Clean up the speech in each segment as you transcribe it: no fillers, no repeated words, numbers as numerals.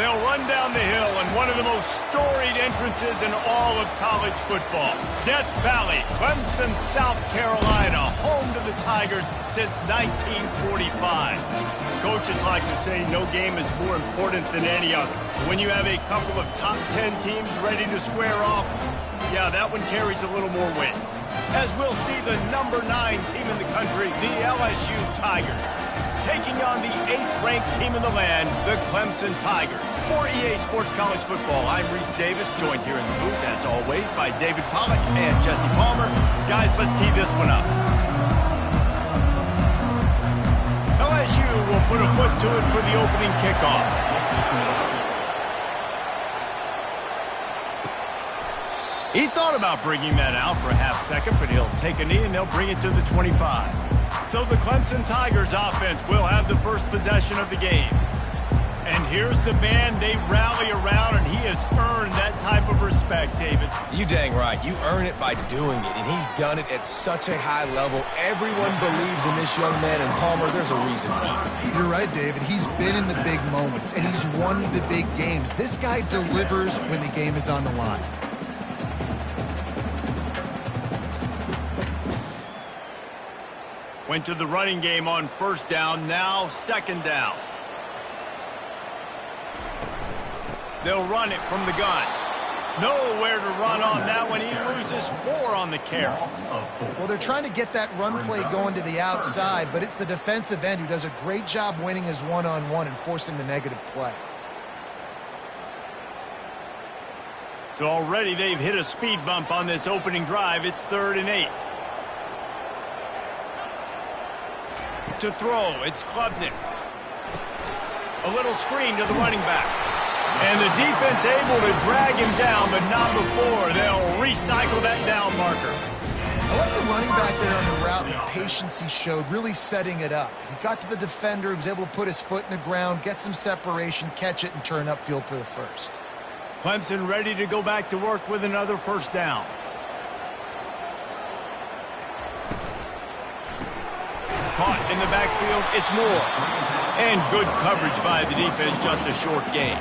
They'll run down the hill in one of the most storied entrances in all of college football. Death Valley, Clemson, South Carolina, home to the Tigers since 1945. Coaches like to say no game is more important than any other. When you have a couple of top 10 teams ready to square off, yeah, that one carries a little more weight. As we'll see the number 9 team in the country, the LSU Tigers, taking on the 8th-ranked team in the land, the Clemson Tigers. For EA Sports College Football, I'm Reese Davis, joined here in the booth, as always, by David Pollack and Jesse Palmer. Guys, let's tee this one up. LSU will put a foot to it for the opening kickoff. He thought about bringing that out for a half second, but he'll take a knee and they'll bring it to the 25. So the Clemson Tigers offense will have the first possession of the game. And here's the man they rally around, and he has earned that type of respect, David. You dang right. You earn it by doing it, and he's done it at such a high level. Everyone believes in this young man, and Palmer, there's a reason why. You're right, David. He's been in the big moments, and he's won the big games. This guy delivers when the game is on the line. Went to the running game on first down, now second down. They'll run it from the gun. Nowhere to run on that one. He loses 4 on the carry. Well, they're trying to get that run play going to the outside, but it's the defensive end who does a great job winning his one-on-one and forcing the negative play. So already they've hit a speed bump on this opening drive. It's 3rd and 8. To throw, it's Klubnik. A little screen to the running back. And the defense able to drag him down, but not before. They'll recycle that down marker. I like the running back there on the route and the patience he showed, really setting it up. He got to the defender, he was able to put his foot in the ground, get some separation, catch it, and turn upfield for the first. Clemson ready to go back to work with another first down. Caught in the backfield, it's Moore. And good coverage by the defense, just a short gain.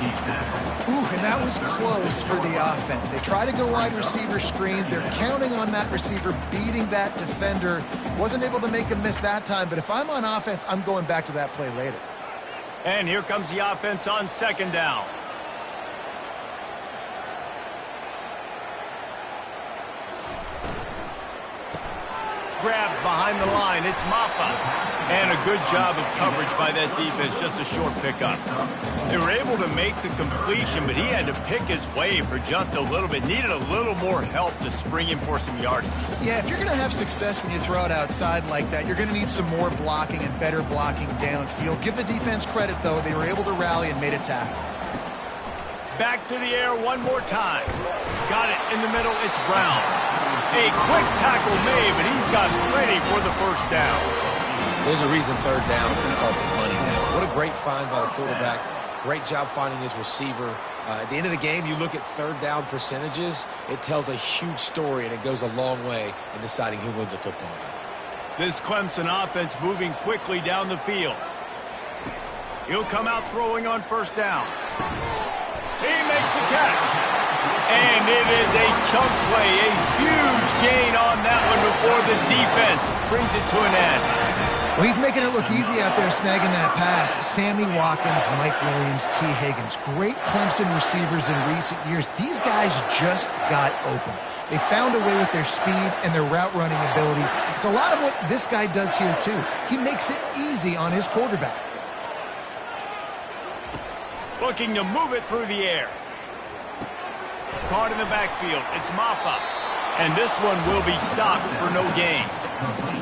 Ooh, and that was close for the offense. They try to go wide receiver screen. They're counting on that receiver beating that defender. Wasn't able to make him miss that time, but if I'm on offense, I'm going back to that play later. And here comes the offense on second down. Grabbed behind the line, it's Maffa. And a good job of coverage by that defense, just a short pickup. They were able to make the completion, but he had to pick his way for just a little bit. Needed a little more help to spring him for some yardage. Yeah, if you're going to have success when you throw it outside like that, you're going to need some more blocking and better blocking downfield. Give the defense credit, though. They were able to rally and made a tackle. Back to the air one more time. Got it in the middle, it's Brown. A quick tackle made, but he's got plenty for the first down. There's a reason 3rd down is called the money now. What a great find by the quarterback. Great job finding his receiver. At the end of the game, you look at 3rd down percentages. It tells a huge story, and it goes a long way in deciding who wins a football game. This Clemson offense moving quickly down the field. He'll come out throwing on first down. He makes the catch. And it is a chunk play, a huge gain on that one before the defense brings it to an end. Well, he's making it look easy out there snagging that pass. Sammy Watkins, Mike Williams, T. Higgins. Great Clemson receivers in recent years. These guys just got open. They found a way with their speed and their route running ability. It's a lot of what this guy does here, too. He makes it easy on his quarterback. Looking to move it through the air. Caught in the backfield. It's Maffa. And this one will be stopped for no gain.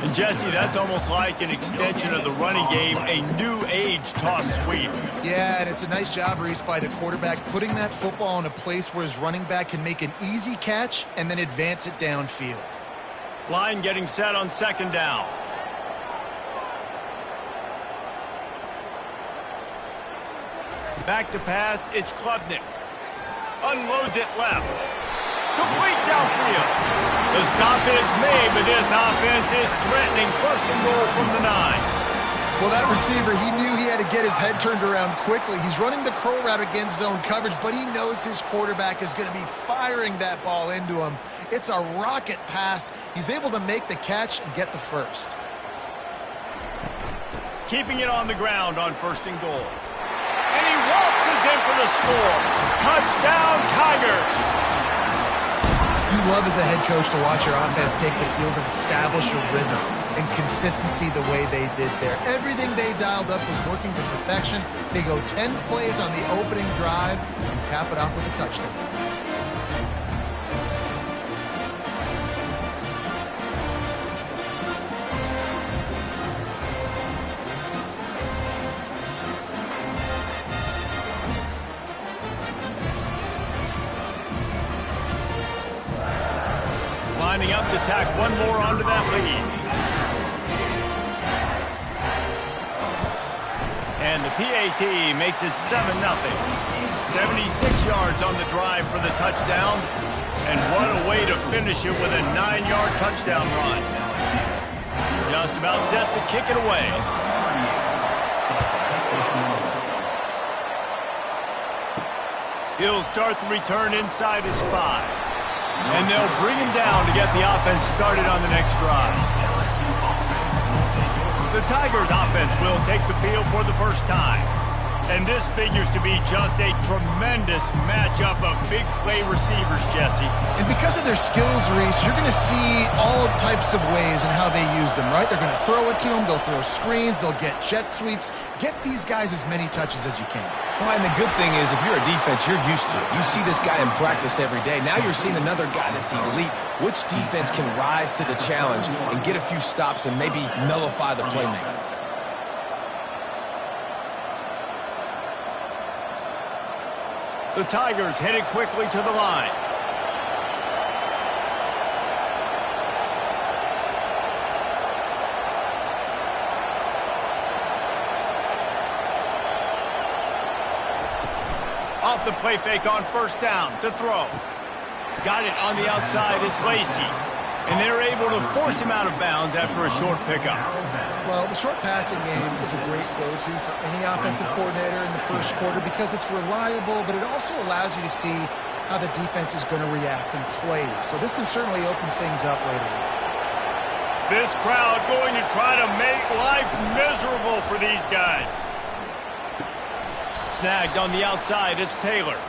And Jesse, that's almost like an extension of the running game, a new age toss sweep. Yeah, and it's a nice job, Reese, by the quarterback, putting that football in a place where his running back can make an easy catch and then advance it downfield. Line getting set on second down. Back to pass, it's Klubnik. Unloads it left. Complete downfield. The stop is made, but this offense is threatening. 1st and goal from the 9. Well, that receiver, he knew he had to get his head turned around quickly. He's running the curl route against zone coverage, but he knows his quarterback is going to be firing that ball into him. It's a rocket pass. He's able to make the catch and get the first. Keeping it on the ground on 1st and goal. And he waltzes in for the score. Touchdown, Tigers! You love as a head coach to watch your offense take the field and establish a rhythm and consistency the way they did there. Everything they dialed up was working to perfection. They go 10 plays on the opening drive and cap it off with a touchdown. Lining up to tack one more onto that lead. And the PAT makes it 7-0. 76 yards on the drive for the touchdown. And what a way to finish it with a 9-yard touchdown run. Just about set to kick it away. He'll start the return inside his 5. And they'll bring him down to get the offense started on the next drive. The Tigers offense will take the field for the first time. And this figures to be just a tremendous matchup of big play receivers, Jesse. And because of their skills, Reese, you're going to see all types of ways in how they use them, right? They're going to throw it to them. They'll throw screens. They'll get jet sweeps. Get these guys as many touches as you can. Well, and the good thing is, if you're a defense, you're used to it. You see this guy in practice every day. Now you're seeing another guy that's elite. Which defense can rise to the challenge and get a few stops and maybe nullify the playmaker? The Tigers headed quickly to the line. Off the play fake on 1st down to throw. Got it on the outside. It's Lacey. And they're able to force him out of bounds after a short pickup. Well, the short passing game is a great go-to for any offensive coordinator in the first quarter because it's reliable, but it also allows you to see how the defense is going to react and play. So this can certainly open things up later. This crowd going to try to make life miserable for these guys. Snagged on the outside, it's Taylor.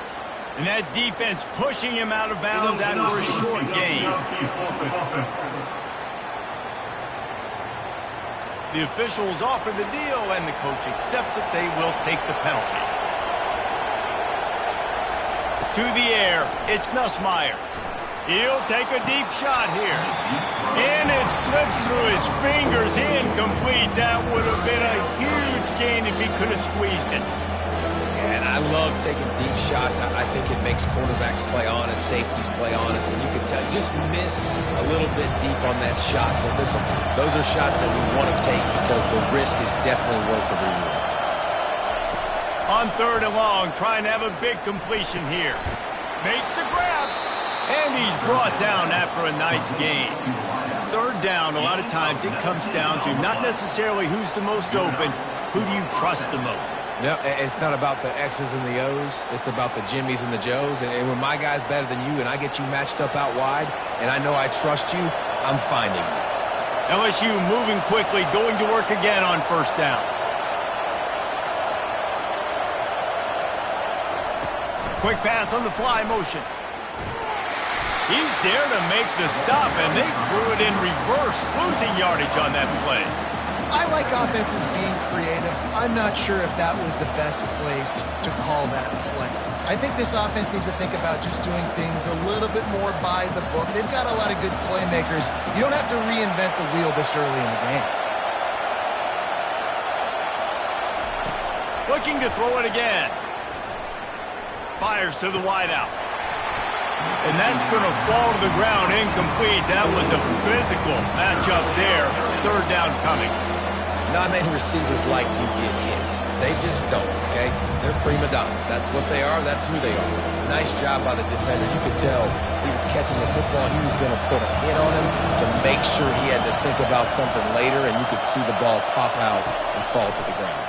And that defense pushing him out of bounds after a short gain. The officials offer the deal, and the coach accepts it. They will take the penalty. To the air, it's Nussmeier. He'll take a deep shot here. And it slips through his fingers, incomplete. That would have been a huge gain if he could have squeezed it. And I love taking deep shots. I think it makes quarterbacks play honest, safeties play honest, and you can tell just missed a little bit deep on that shot. But listen, those are shots that we want to take because the risk is definitely worth the reward. On 3rd and long, trying to have a big completion here. Makes the grab, and he's brought down after a nice gain. 3rd down, a lot of times it comes down to not necessarily who's the most open, who do you trust the most? No, it's not about the X's and the O's. It's about the Jimmies and the Joes. And when my guy's better than you and I get you matched up out wide and I know I trust you, I'm finding you. LSU moving quickly, going to work again on 1st down. Quick pass on the fly motion. He's there to make the stop, and they threw it in reverse, losing yardage on that play. I like offenses being creative. I'm not sure if that was the best place to call that play. I think this offense needs to think about just doing things a little bit more by the book. They've got a lot of good playmakers. You don't have to reinvent the wheel this early in the game. Looking to throw it again. Fires to the wideout. And that's going to fall to the ground incomplete. That was a physical matchup there. 3rd down coming. Not many receivers like to get hit. They just don't, okay? They're prima donnas. That's what they are. That's who they are. Nice job by the defender. You could tell he was catching the football. He was going to put a hit on him to make sure he had to think about something later, and you could see the ball pop out and fall to the ground.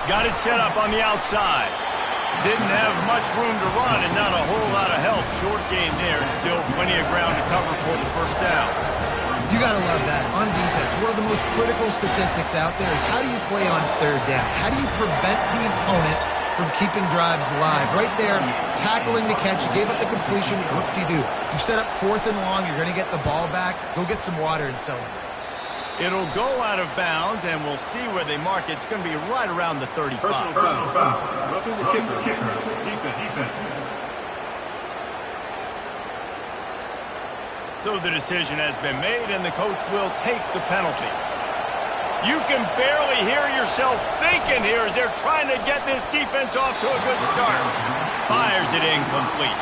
Got it set up on the outside. Didn't have much room to run and not a whole lot of help. Short gain there and still plenty of ground to cover for the first down. You got to love that. On defense, one of the most critical statistics out there is how do you play on third down? How do you prevent the opponent from keeping drives alive? Right there, tackling the catch. You gave up the completion. What do? You set up 4th and long. You're going to get the ball back. Go get some water and celebrate. It'll go out of bounds, and we'll see where they mark it. It's going to be right around the 35. Personal foul. Roughing the kicker. Defense. So the decision has been made, and the coach will take the penalty. You can barely hear yourself thinking here as they're trying to get this defense off to a good start. Fires it incomplete.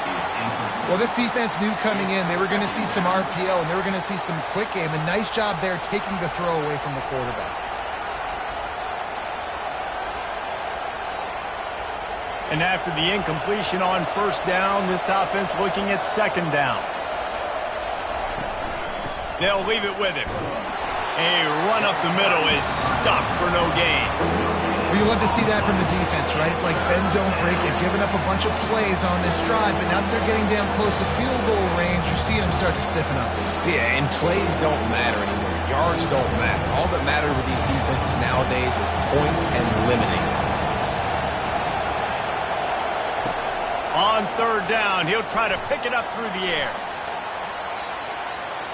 Well, this defense knew coming in they were going to see some RPO and they were going to see some quick game. A nice job there taking the throw away from the quarterback. And after the incompletion on first down, this offense looking at second down. They'll leave it with him. A run up the middle is stopped for no gain. Well, you love to see that from the defense, right? It's like bend, don't break. They've given up a bunch of plays on this drive, but now that they're getting down close to field goal range, you're seeing them start to stiffen up. Yeah, and plays don't matter anymore. Yards don't matter. All that matters with these defenses nowadays is points and limiting them. On third down, he'll try to pick it up through the air.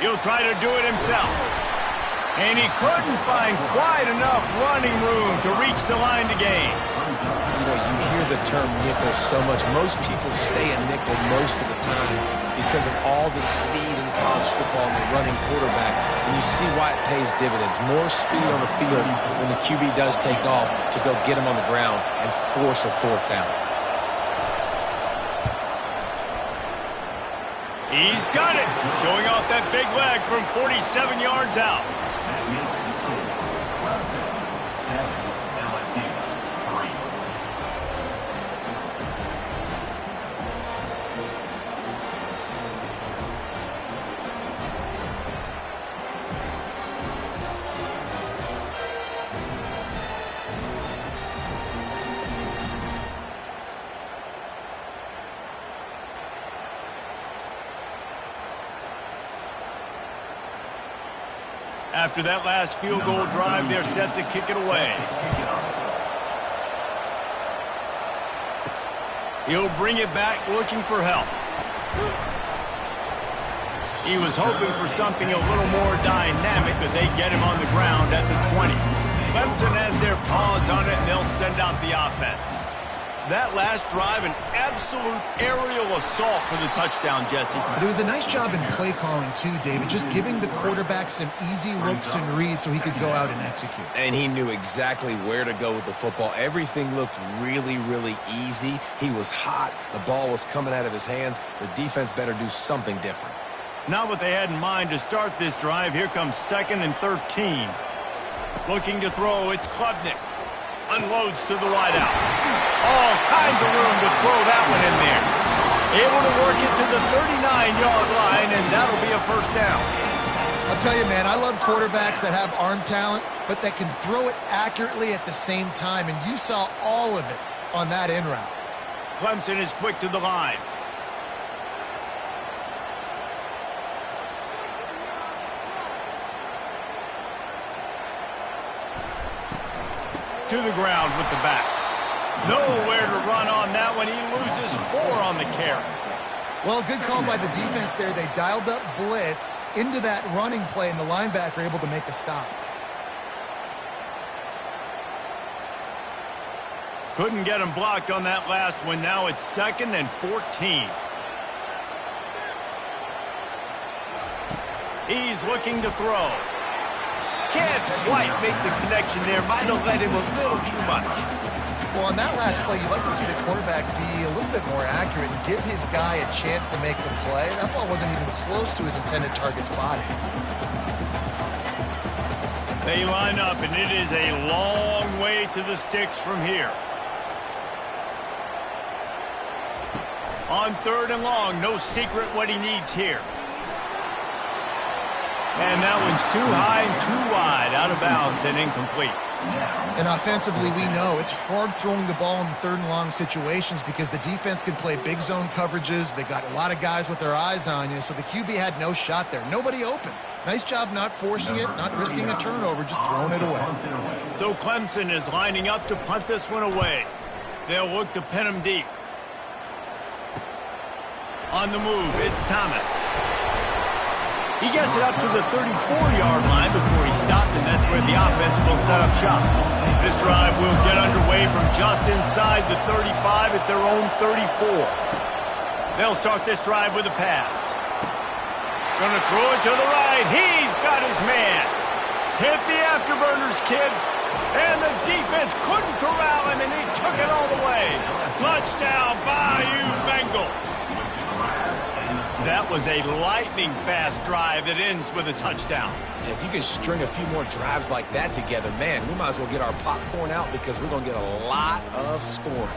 He'll try to do it himself. And he couldn't find quite enough running room to reach the line to gain. You know, you hear the term nickel so much. Most people stay a nickel most of the time because of all the speed in college football and the running quarterback. And you see why it pays dividends. More speed on the field when the QB does take off to go get him on the ground and force a 4th down. He's got it. Showing off that big leg from 47 yards out. After that last field goal drive, they're set to kick it away. He'll bring it back looking for help. He was hoping for something a little more dynamic, but they get him on the ground at the 20. Clemson has their paws on it, and they'll send out the offense. That last drive, an absolute aerial assault for the touchdown, Jesse. But it was a nice job in play calling, too, David, just giving the quarterback some easy looks and reads so he could go out and execute. And he knew exactly where to go with the football. Everything looked really, really easy. He was hot. The ball was coming out of his hands. The defense better do something different. Not what they had in mind to start this drive. Here comes 2nd and 13. Looking to throw, it's Klubnik. Unloads to the wideout. All kinds of room to throw that one in there. Able to work it to the 39-yard line, and that'll be a first down. I'll tell you, man, I love quarterbacks that have arm talent, but that can throw it accurately at the same time, and you saw all of it on that in route. Clemson is quick to the line. To the ground with the back. Nowhere to run on that one. He loses 4 on the carry. Well, good call by the defense there. They dialed up blitz into that running play, and the linebacker able to make the stop. Couldn't get him blocked on that last one. Now it's 2nd and 14. He's looking to throw. Can't quite make the connection there. Might have led him a little too much. Well, on that last play, you'd like to see the quarterback be a little bit more accurate and give his guy a chance to make the play. That ball wasn't even close to his intended target's body. They line up, and it is a long way to the sticks from here. On 3rd and long, no secret what he needs here. And that one's too high and too wide, out of bounds and incomplete. And offensively, we know it's hard throwing the ball in 3rd and long situations because the defense can play big zone coverages. They got a lot of guys with their eyes on you, so the QB had no shot there. Nobody open. Nice job not forcing it, not risking a turnover, just throwing it away. So Clemson is lining up to punt this one away. They'll look to pin him deep. On the move, it's Thomas. He gets it up to the 34-yard line before he stopped, and that's where the offense will set up shop. This drive will get underway from just inside the 35 at their own 34. They'll start this drive with a pass. Gonna throw it to the right. He's got his man. Hit the afterburners, kid. And the defense couldn't corral him, and he took it all the way. Touchdown, Bayou Bengals. That was a lightning-fast drive that ends with a touchdown. If you can string a few more drives like that together, man, we might as well get our popcorn out because we're going to get a lot of scoring.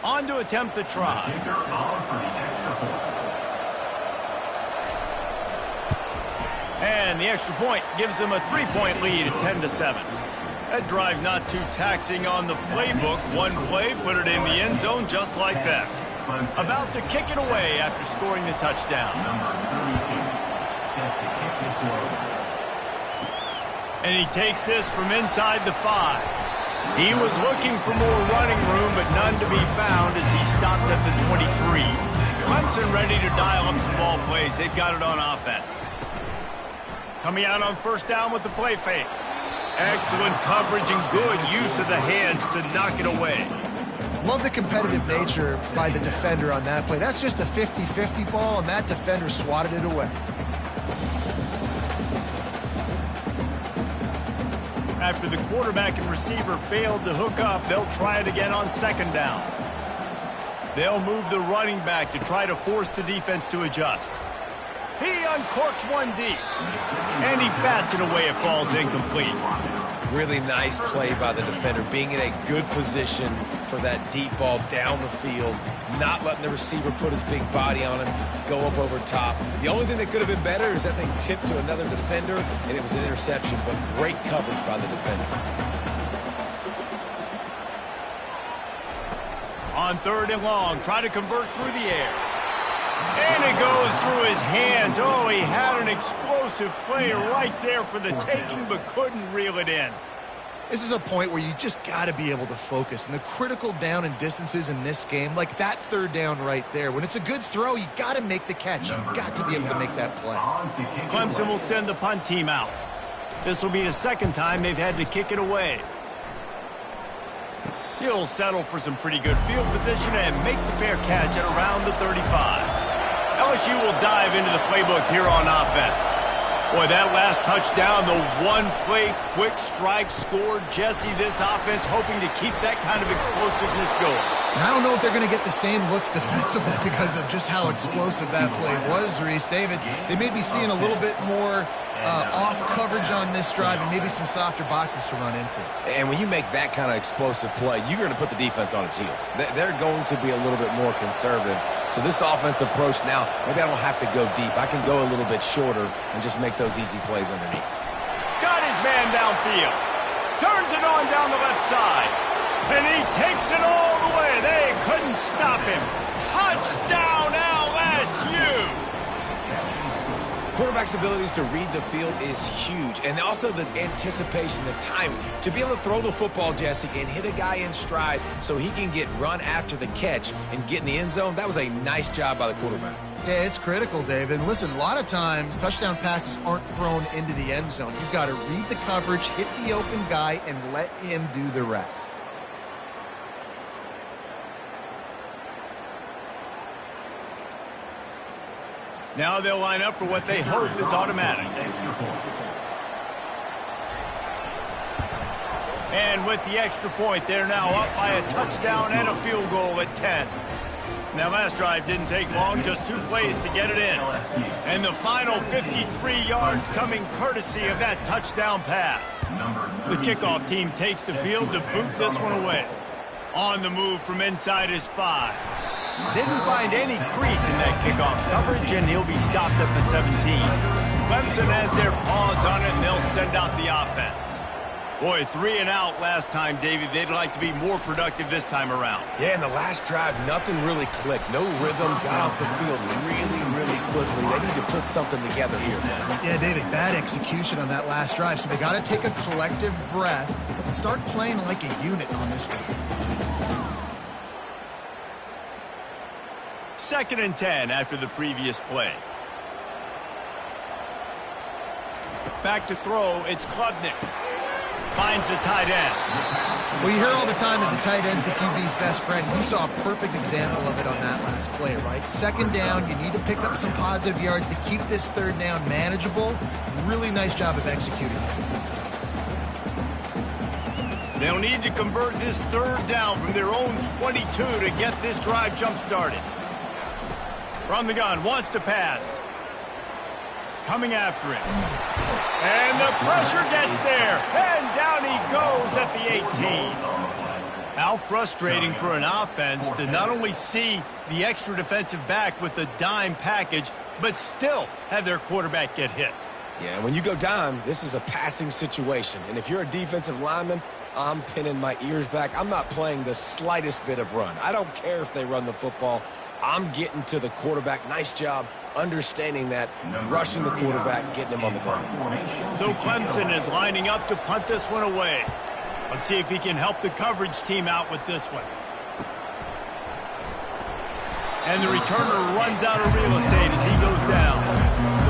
On to attempt the try. And the extra point gives them a 3-point lead at 10-7. That drive not too taxing on the playbook. One play, put it in the end zone just like that. About to kick it away after scoring the touchdown. And he takes this from inside the 5. He was looking for more running room, but none to be found as he stopped at the 23. Clemson ready to dial up some ball plays. They've got it on offense. Coming out on 1st down with the play fake. Excellent coverage and good use of the hands to knock it away. Love the competitive nature by the defender on that play. That's just a 50-50 ball, and that defender swatted it away. After the quarterback and receiver failed to hook up, they'll try it again on 2nd down. They'll move the running back to try to force the defense to adjust. He uncorks one deep, and he bats it away. It falls incomplete. Really nice play by the defender, being in a good position for that deep ball down the field, not letting the receiver put his big body on him, go up over top. The only thing that could have been better is that thing tipped to another defender, and it was an interception, but great coverage by the defender. On 3rd and long, try to convert through the air. And it goes through his hands. Oh, he had an explosive play right there for the taking, but couldn't reel it in. This is a point where you just got to be able to focus. And the critical down and distances in this game, like that 3rd down right there, when it's a good throw, you got to make the catch. You've got to be able to make that play. Clemson will send the punt team out. This will be the 2nd time they've had to kick it away. He'll settle for some pretty good field position and make the fair catch at around the 35. LSU will dive into the playbook here on offense. Boy, that last touchdown, the one-play quick strike scored. Jesse, this offense hoping to keep that kind of explosiveness going. And I don't know if they're going to get the same looks defensively because of just how explosive that play was, Reese. David, they may be seeing a little bit more off coverage on this drive and maybe some softer boxes to run into. And when you make that kind of explosive play, you're going to put the defense on its heels. They're going to be a little bit more conservative. So this offensive approach now, maybe I don't have to go deep. I can go a little bit shorter and just make those easy plays underneath. Got his man downfield. Turns it on down the left side. And he takes it all the way. They couldn't stop him. Touchdown, LSU! Quarterback's abilities to read the field is huge. And also the anticipation, the time to be able to throw the football, Jesse, and hit a guy in stride so he can get run after the catch and get in the end zone. That was a nice job by the quarterback. Yeah, it's critical, David. And listen, a lot of times touchdown passes aren't thrown into the end zone. You've got to read the coverage, hit the open guy, and let him do the rest. Now they'll line up for what they hope is automatic. And with the extra point, they're now up by a touchdown and a field goal at 10. That last drive didn't take long, just 2 plays to get it in. And the final 53 yards coming courtesy of that touchdown pass. The kickoff team takes the field to boot this one away. On the move from inside his 5. Didn't find any crease in that kickoff coverage, and he'll be stopped at the 17. Clemson has their paws on it, and they'll send out the offense. Boy, 3 and out last time, David. They'd like to be more productive this time around. Yeah, in the last drive, nothing really clicked. No rhythm, got off the field really, really quickly. They need to put something together here. Yeah, David, bad execution on that last drive, so they got to take a collective breath and start playing like a unit on this one. 2nd and 10 after the previous play. Back to throw, it's Klubnik. Finds the tight end. Well, you hear all the time that the tight end's the QB's best friend. You saw a perfect example of it on that last play, right? 2nd down, you need to pick up some positive yards to keep this 3rd down manageable. Really nice job of executing. They'll need to convert this 3rd down from their own 22 to get this drive jump-started. From the gun, wants to pass. Coming after it. And the pressure gets there. And down he goes at the 18. How frustrating for an offense to not only see the extra defensive back with the dime package, but still have their quarterback get hit. Yeah, when you go dime, this is a passing situation. And if you're a defensive lineman, I'm pinning my ears back. I'm not playing the slightest bit of run. I don't care if they run the football. I'm getting to the quarterback. Nice job understanding that, rushing the quarterback, getting him on the ground. So Clemson is lining up to punt this one away. Let's see if he can help the coverage team out with this one. And the returner runs out of real estate as he goes down.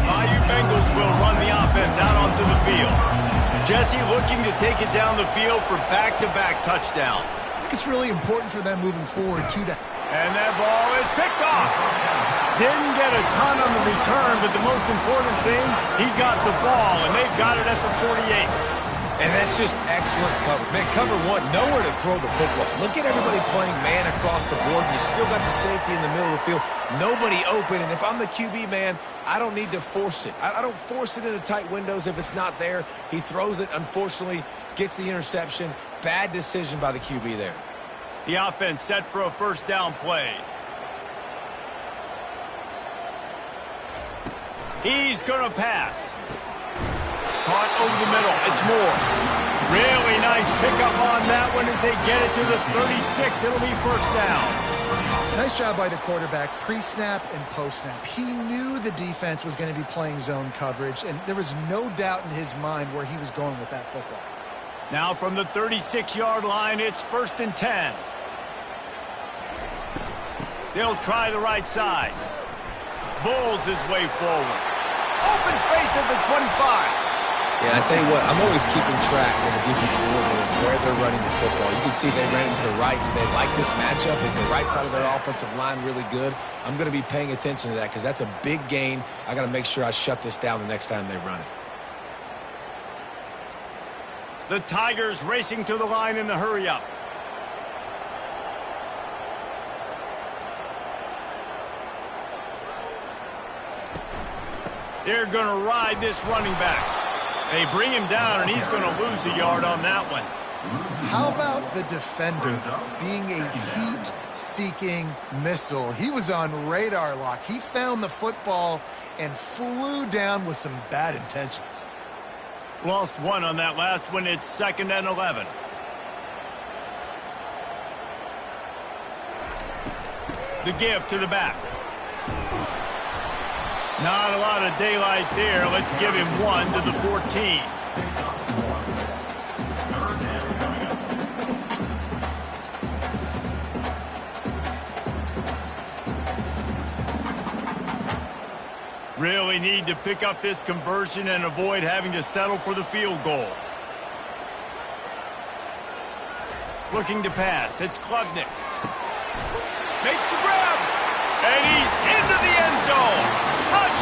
The Bayou Bengals will run the offense out onto the field. Jesse looking to take it down the field for back-to-back touchdowns. I think it's really important for them moving forward, too. And that ball is picked off. Didn't get a ton on the return, but the most important thing, he got the ball, and they've got it at the 48. And that's just excellent coverage. Man, cover 1, nowhere to throw the football. Look at everybody playing man across the board. You still got the safety in the middle of the field. Nobody open, and if I'm the QB, man, I don't need to force it. I don't force it into tight windows if it's not there. He throws it, unfortunately, gets the interception. Bad decision by the QB there. The offense set for a 1st down play. He's going to pass. Caught over the middle. It's Moore. Really nice pickup on that one as they get it to the 36. It'll be 1st down. Nice job by the quarterback, pre-snap and post-snap. He knew the defense was going to be playing zone coverage, and there was no doubt in his mind where he was going with that football. Now from the 36-yard line, it's 1st and 10. They'll try the right side. Bulls his way forward. Open space at the 25. Yeah, I tell you what, I'm always keeping track as a defensive coordinator of where they're running the football. You can see they ran to the right. Do they like this matchup? Is the right side of their offensive line really good? I'm going to be paying attention to that because that's a big gain. I got to make sure I shut this down the next time they run it. The Tigers racing to the line in the hurry-up. They're going to ride this running back. They bring him down, and he's going to lose a yard on that one. How about the defender being a heat-seeking missile? He was on radar lock. He found the football and flew down with some bad intentions. Lost 1 on that last one. It's 2nd and 11. The give to the back. Not a lot of daylight there. Let's give him 1 to the 14. Really need to pick up this conversion and avoid having to settle for the field goal. Looking to pass. It's Klubnik. Makes the grab. And he's into the end zone. Touchdown!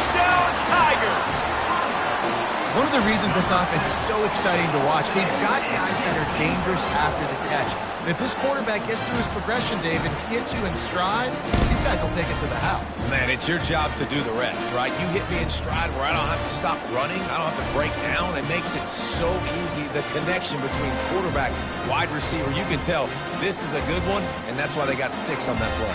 the reasons this offense is so exciting to watch. They've got guys that are dangerous after the catch. And if this quarterback gets through his progression, Dave, and hits you in stride, these guys will take it to the house. Man, it's your job to do the rest, right? You hit me in stride where I don't have to stop running. I don't have to break down. It makes it so easy. The connection between quarterback, wide receiver, you can tell this is a good one, and that's why they got 6 on that play.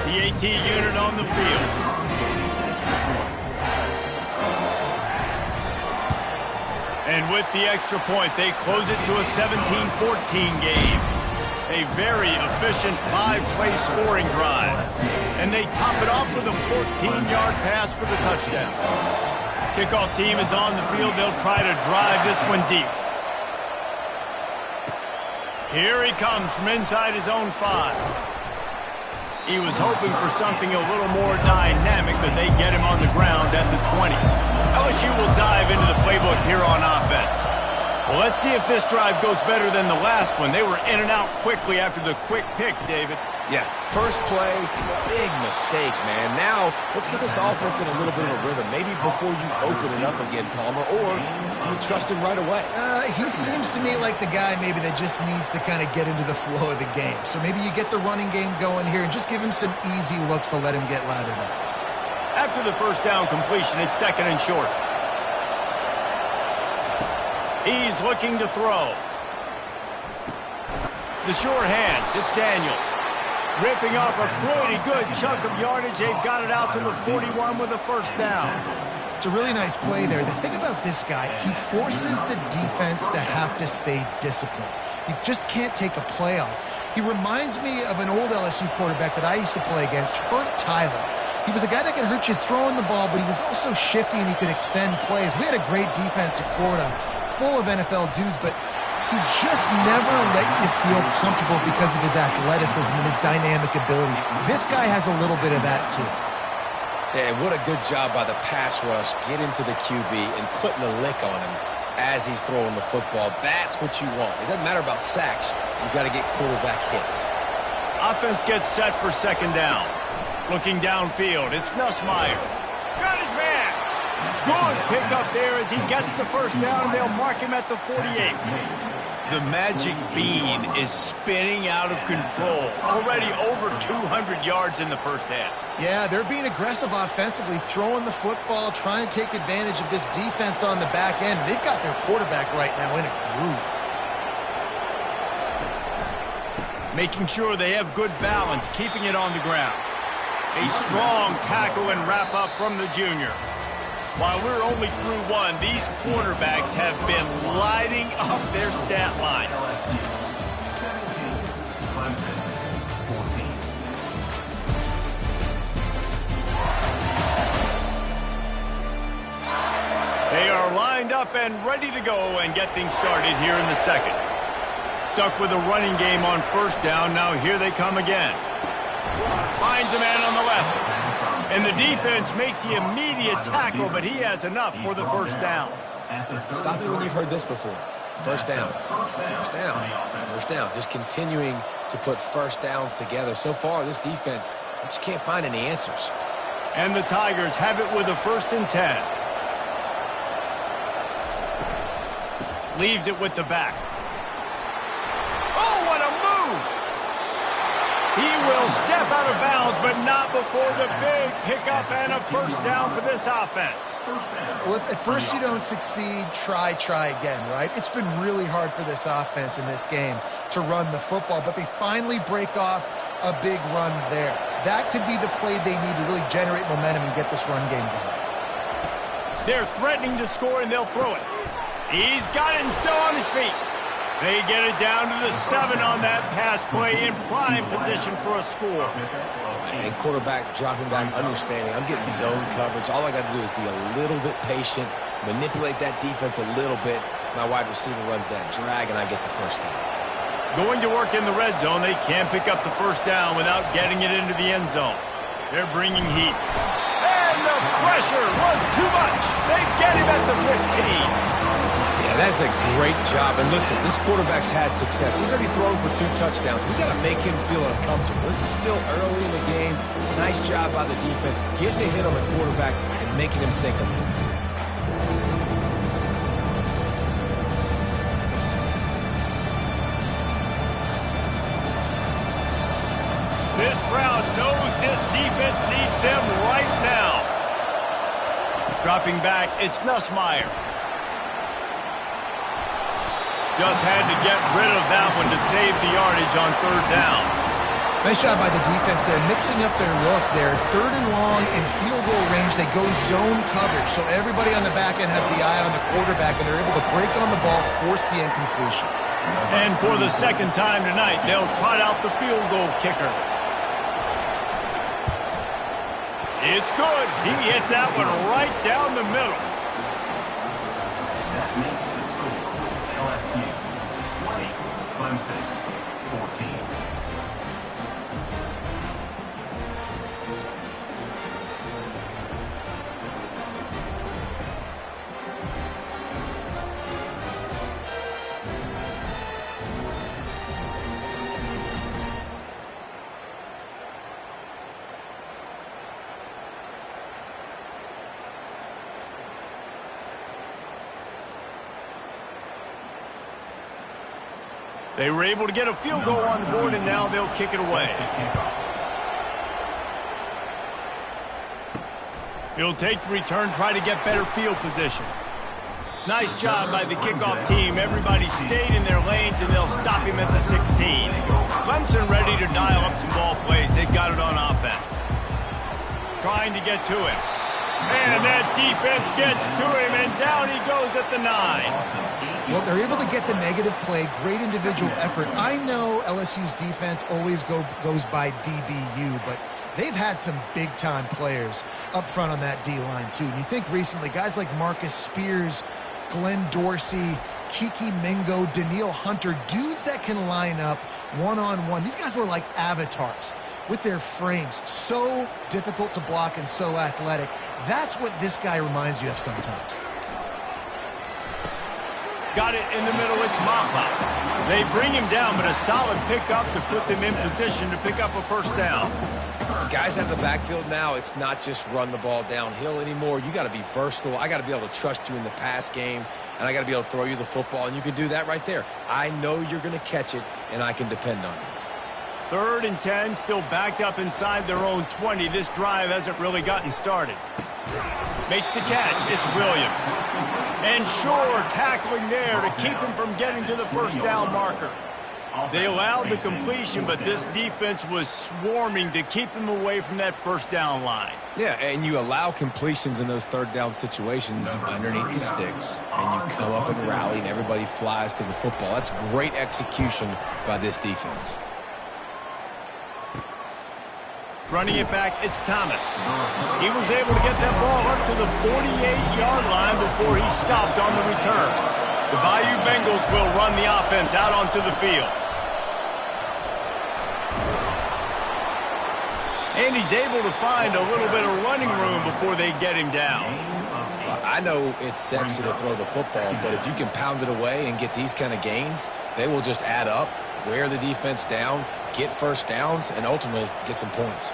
The AT unit on the field. And with the extra point, they close it to a 17-14 game. A very efficient 5-play scoring drive. And they top it off with a 14-yard pass for the touchdown. Kickoff team is on the field. They'll try to drive this one deep. Here he comes from inside his own 5. He was hoping for something a little more dynamic, but they get him on the ground at the 20. LSU will dive into the playbook here on offense. Well, let's see if this drive goes better than the last one. They were in and out quickly after the quick pick, David. Yeah, first play, big mistake, man. Now, let's get this offense in a little bit of a rhythm. Maybe before you open it up again, Palmer, or do you trust him right away? He seems to me like the guy maybe that just needs to kind of get into the flow of the game. So maybe you get the running game going here and just give him some easy looks to let him get lathered up. After the first down completion, it's 2nd and short. He's looking to throw. The sure hands, it's Daniels. Ripping off a pretty good chunk of yardage. They've got it out to the 41 with a first down. It's a really nice play there. The thing about this guy, he forces the defense to have to stay disciplined. You just can't take a play off. He reminds me of an old LSU quarterback that I used to play against, Hurt Tyler. He was a guy that could hurt you throwing the ball, but he was also shifty and he could extend plays. We had a great defense at Florida, full of NFL dudes, but he just never let you feel comfortable because of his athleticism and his dynamic ability. This guy has a little bit of that too. Yeah, and what a good job by the pass rush, getting to the QB and putting a lick on him as he's throwing the football. That's what you want. It doesn't matter about sacks. You've got to get quarterback hits. Offense gets set for 2nd down. Looking downfield, it's Nussmeier. Got his man. Good pickup there as he gets the first down, and they'll mark him at the 48. The magic bean is spinning out of control. Already over 200 yards in the first half. Yeah, they're being aggressive offensively, throwing the football, trying to take advantage of this defense on the back end. They've got their quarterback right now in a groove. Making sure they have good balance, keeping it on the ground. A strong tackle and wrap up from the junior. While we're only through one, these quarterbacks have been lighting up their stat line. They are lined up and ready to go and get things started here in the 2nd. Stuck with a running game on first down. Now here they come again. Finds a man on the left. And the defense makes the immediate tackle, but he has enough for the first down. Stop me when you've heard this before. First down. First down. First down. Just continuing to put first downs together. So far, this defense, you just can't find any answers. And the Tigers have it with a 1st and 10. Leaves it with the back. Oh, what a move! He will step out of bounds, but not before the big pickup and a first down for this offense. Well, if at first you don't succeed, try again, right? It's been really hard for this offense in this game to run the football, but they finally break off a big run there. That could be the play they need to really generate momentum and get this run game going. They're threatening to score, and they'll throw it. He's got it and still on his feet. They get it down to the 7 on that pass play in prime position for a score. And quarterback dropping back, understanding, I'm getting zone coverage. All I got to do is be a little bit patient, manipulate that defense a little bit. My wide receiver runs that drag, and I get the first down. Going to work in the red zone. They can't pick up the first down without getting it into the end zone. They're bringing heat. And the pressure was too much. They get him at the 15. Yeah, That's a great job. And listen, this quarterback's had success. He's already thrown for 2 touchdowns. We got to make him feel uncomfortable. This is still early in the game. Nice job by the defense, getting a hit on the quarterback and making him think a little bit. This crowd knows this defense needs them right now. Dropping back, it's Nussmeier. Just had to get rid of that one to save the yardage on 3rd down. Nice job by the defense there, mixing up their look there. 3rd and long in field goal range. They go zone coverage, so everybody on the back end has the eye on the quarterback, and they're able to break on the ball, force the incompletion. And for the 2nd time tonight, they'll trot out the field goal kicker. It's good. He hit that one right down the middle. That makes the score LSU 20, Clemson 14. They were able to get a field goal on the board, and now they'll kick it away. He'll take the return, try to get better field position. Nice job by the kickoff team. Everybody stayed in their lanes, and they'll stop him at the 16. Clemson ready to dial up some ball plays. They've got it on offense. Trying to get to him. And that defense gets to him, and down he goes at the 9. Well, they're able to get the negative play, great individual effort. I know LSU's defense always goes by DBU, but they've had some big-time players up front on that D-line, too. And you think recently, guys like Marcus Spears, Glenn Dorsey, Kiki Mingo, Daniil Hunter, dudes that can line up one-on-one. These guys were like avatars with their frames. So difficult to block and so athletic. That's what this guy reminds you of sometimes. Got it in the middle, it's Mafa. They bring him down, but a solid pickup to put them in position to pick up a 1st down. Guys have the backfield now. It's not just run the ball downhill anymore. You got to be versatile. I got to be able to trust you in the pass game, and I got to be able to throw you the football, and you can do that right there. I know you're going to catch it, and I can depend on you. 3rd and 10, still backed up inside their own 20. This drive hasn't really gotten started. Makes the catch. It's Williams. And Shore tackling there to keep him from getting to the 1st down marker. They allowed the completion, but this defense was swarming to keep them away from that 1st down line. Yeah, and you allow completions in those 3rd down situations underneath the sticks, and you come up and rally, and everybody flies to the football. That's great execution by this defense. Running it back, it's Thomas. He was able to get that ball up to the 48-yard line before he stopped on the return. The Bayou Bengals will run the offense out onto the field. And he's able to find a little bit of running room before they get him down. I know it's sexy to throw the football, but if you can pound it away and get these kind of gains, they will just add up, wear the defense down, get 1st downs, and ultimately get some points.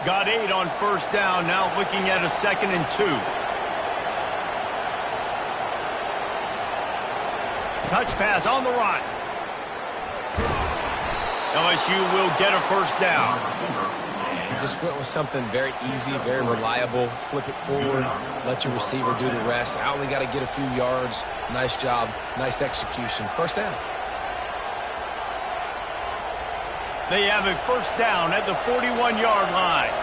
Got 8 on 1st down, now looking at a 2nd and 2. Touch pass on the run. LSU will get a 1st down. And just went with something very easy, very reliable. Flip it forward, let your receiver do the rest. I only got to get a few yards. Nice job, nice execution. 1st down. They have a 1st down at the 41-yard line.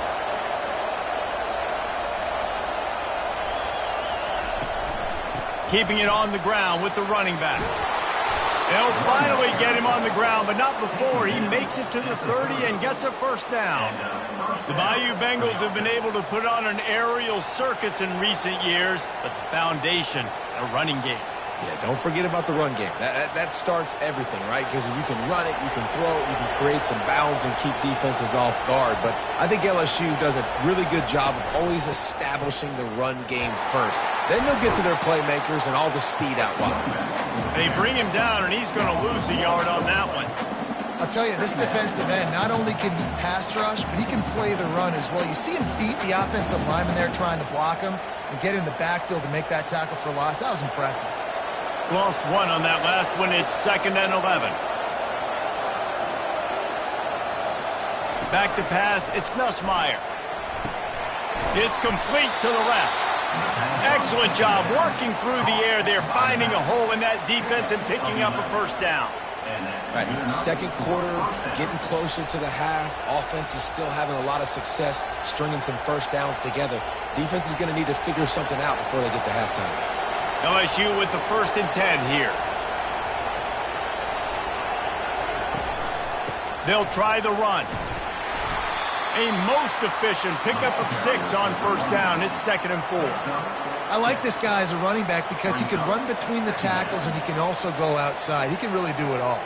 Keeping it on the ground with the running back. They'll finally get him on the ground, but not before he makes it to the 30 and gets a 1st down. The Bayou Bengals have been able to put on an aerial circus in recent years, but the foundation, a running game. Yeah, don't forget about the run game. That starts everything, right? Because if you can run it, you can throw it, you can create some bounds and keep defenses off guard. But I think LSU does a really good job of always establishing the run game first. Then they'll get to their playmakers and all the speed out wide. They bring him down, and he's going to lose a yard on that one. I'll tell you, this defensive end, not only can he pass rush, but he can play the run as well. You see him beat the offensive lineman there trying to block him and get in the backfield to make that tackle for loss. That was impressive. Lost one on that last one. It's 2nd and 11. Back to pass. It's Nussmeier. It's complete to the left. Excellent job working through the air there, finding a hole in that defense and picking up a first down. Right, second quarter, getting closer to the half. Offense is still having a lot of success stringing some first downs together. Defense is going to need to figure something out before they get to halftime. LSU with the 1st and 10 here. They'll try the run. A most efficient pickup of 6 on first down. It's 2nd and 4. I like this guy as a running back because he can run between the tackles and he can also go outside. He can really do it all.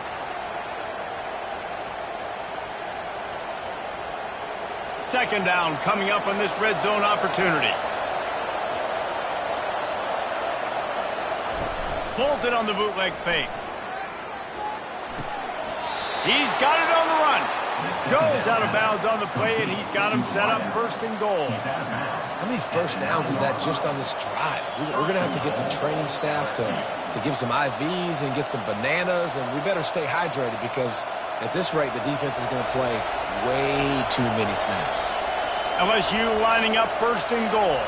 Second down coming up on this red zone opportunity. Pulls it on the bootleg fake. He's got it on the run. Goes out of bounds on the play, and he's got him set up 1st and goal. How many first downs is that just on this drive? We're going to have to get the training staff to give some IVs and get some bananas, and we better stay hydrated because at this rate, the defense is going to play way too many snaps. LSU lining up 1st and goal.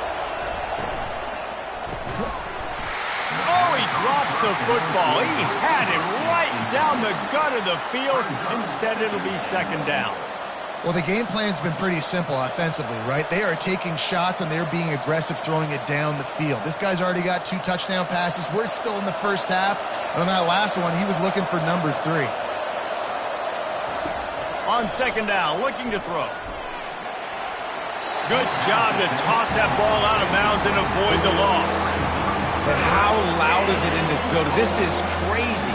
Oh, he drops the football. He had it right down the gut of the field. Instead, it'll be 2nd down. Well, the game plan's been pretty simple offensively, right? They are taking shots and they're being aggressive throwing it down the field. This guy's already got 2 touchdown passes. We're still in the first half. And on that last one, he was looking for number 3. On 2nd down, looking to throw. Good job to toss that ball out of bounds and avoid the loss. But how loud is it in this building? This is crazy.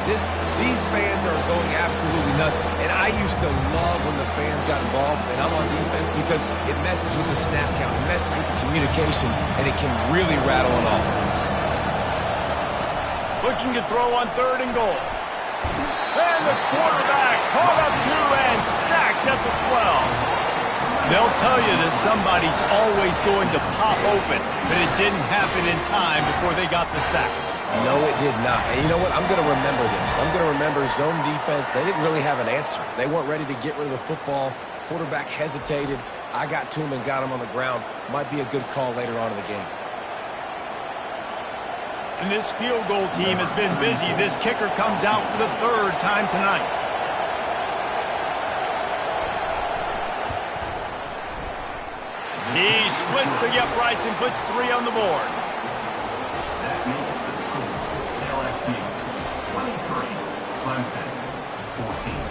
These fans are going absolutely nuts. And I used to love when the fans got involved and I'm on defense because it messes with the snap count. It messes with the communication, and it can really rattle an offense. Looking to throw on 3rd and goal. And the quarterback caught up 2 and sacked at the 12. They'll tell you that somebody's always going to pop open, but it didn't happen in time before they got the sack. No, it did not. And you know what? I'm going to remember this. I'm going to remember zone defense. They didn't really have an answer. They weren't ready to get rid of the football. Quarterback hesitated. I got to him and got him on the ground. Might be a good call later on in the game. And this field goal team has been busy. This kicker comes out for the 3rd time tonight. He splits the uprights and puts 3 on the board. That makes the score LSU 23, Clemson 14.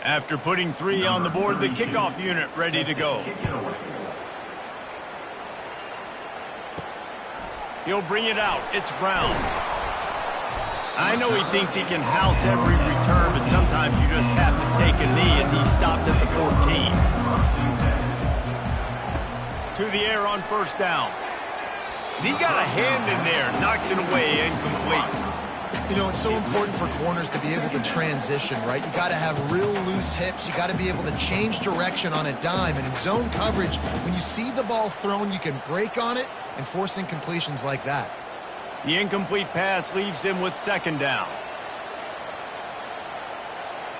After putting 3 on the board, the kickoff unit ready to go. He'll bring it out. It's Brown. I know he thinks he can house every return, but sometimes you just have to take a knee as he stopped at the 14. To the air on 1st down. And he got a hand in there, knocks it away, incomplete. You know, it's so important for corners to be able to transition, right? You got to have real loose hips. You got to be able to change direction on a dime. And in zone coverage, when you see the ball thrown, you can break on it and force incompletions like that. The incomplete pass leaves him with 2nd down.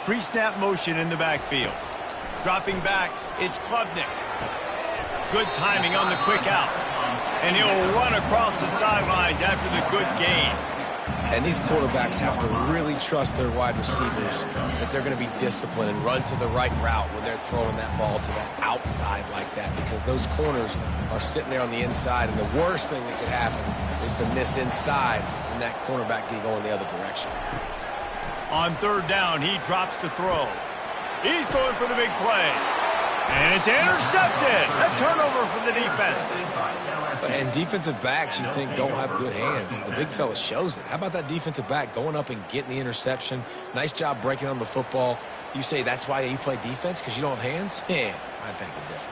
Pre-snap motion in the backfield. Dropping back, it's Klubnik. Good timing on the quick out. And he'll run across the sidelines after the good gain. And these quarterbacks have to really trust their wide receivers that they're going to be disciplined and run to the right route when they're throwing that ball to the outside like that, because those corners are sitting there on the inside, and the worst thing that could happen is to miss inside and that cornerback get going the other direction. On third down, he drops to throw. He's going for the big play. And it's intercepted. A turnover for the defense. And defensive backs, you think, don't have good hands. The big fella shows it. How about that defensive back going up and getting the interception? Nice job breaking on the football. You say that's why you play defense, because you don't have hands? Yeah, I beg to differ.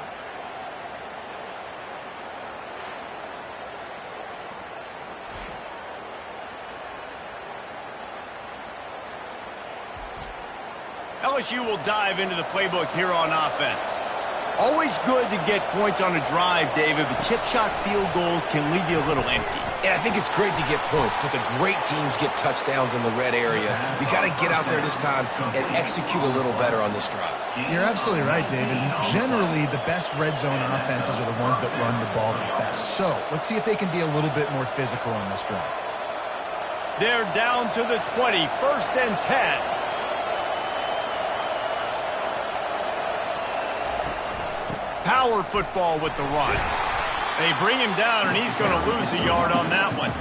LSU will dive into the playbook here on offense. Always good to get points on a drive, David, but chip shot field goals can leave you a little empty. And I think it's great to get points, but the great teams get touchdowns in the red area. You got to get out there this time and execute a little better on this drive. You're absolutely right, David. Generally, the best red zone offenses are the ones that run the ball the best. So let's see if they can be a little bit more physical on this drive. They're down to the 20, 1st and 10. Power football with the run. They bring him down, and he's going to lose a yard on that one.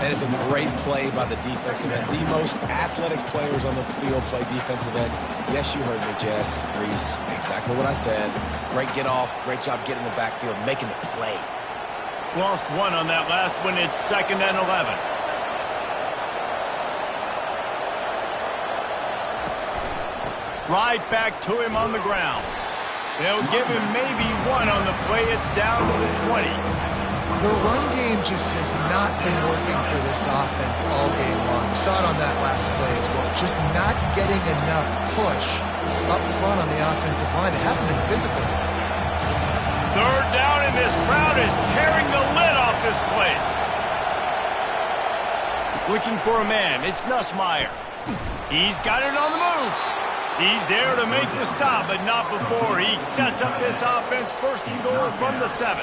And it's a great play by the defensive end. The most athletic players on the field play defensive end. Yes, you heard me, Jess, Reese. Exactly what I said. Great get off. Great job getting in the backfield, making the play. Lost one on that last one. It's 2nd and 11. Right back to him on the ground. They'll give him maybe one on the play. It's down to the 20. The run game just has not been working for this offense all game long. We saw it on that last play as well. Just not getting enough push up front on the offensive line. They haven't been physical. Third down, and this crowd is tearing the lid off this place. Looking for a man. It's Nussmeier. He's got it on the move. He's there to make the stop, but not before he sets up this offense. 1st and goal from the 7.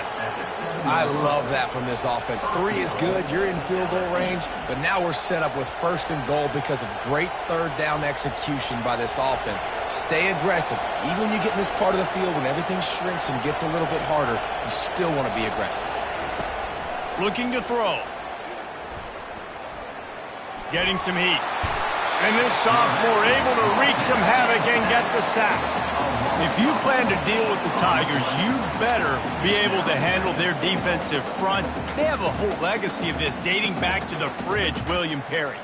I love that from this offense. 3 is good. You're in field goal range, but now we're set up with 1st and goal because of great third down execution by this offense. Stay aggressive. Even when you get in this part of the field when everything shrinks and gets a little bit harder, you still want to be aggressive. Looking to throw. Getting some heat. And this sophomore able to wreak some havoc and get the sack. If you plan to deal with the Tigers, you better be able to handle their defensive front. They have a whole legacy of this dating back to the fridge, William Perry.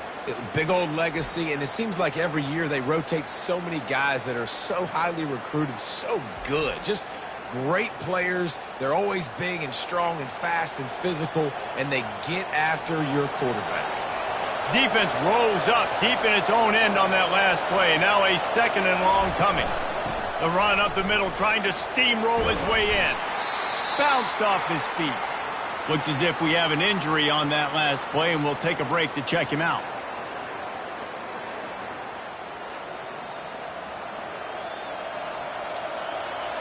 Big old legacy, and it seems like every year they rotate so many guys that are so highly recruited, so good. Just great players. They're always big and strong and fast and physical, and they get after your quarterback. Defense rose up deep in its own end on that last play. Now a 2nd and long coming. The run up the middle, trying to steamroll his way in. Bounced off his feet. Looks as if we have an injury on that last play, and we'll take a break to check him out.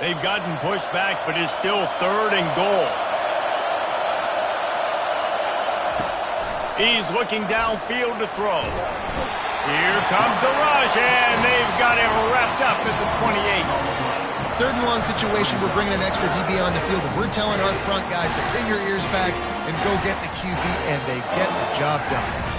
They've gotten pushed back, but it's still 3rd and goal. He's looking downfield to throw. Here comes the rush, and they've got him wrapped up at the 28. 3rd and long situation, we're bringing an extra DB on the field. And we're telling our front guys to pin your ears back and go get the QB, and they get the job done.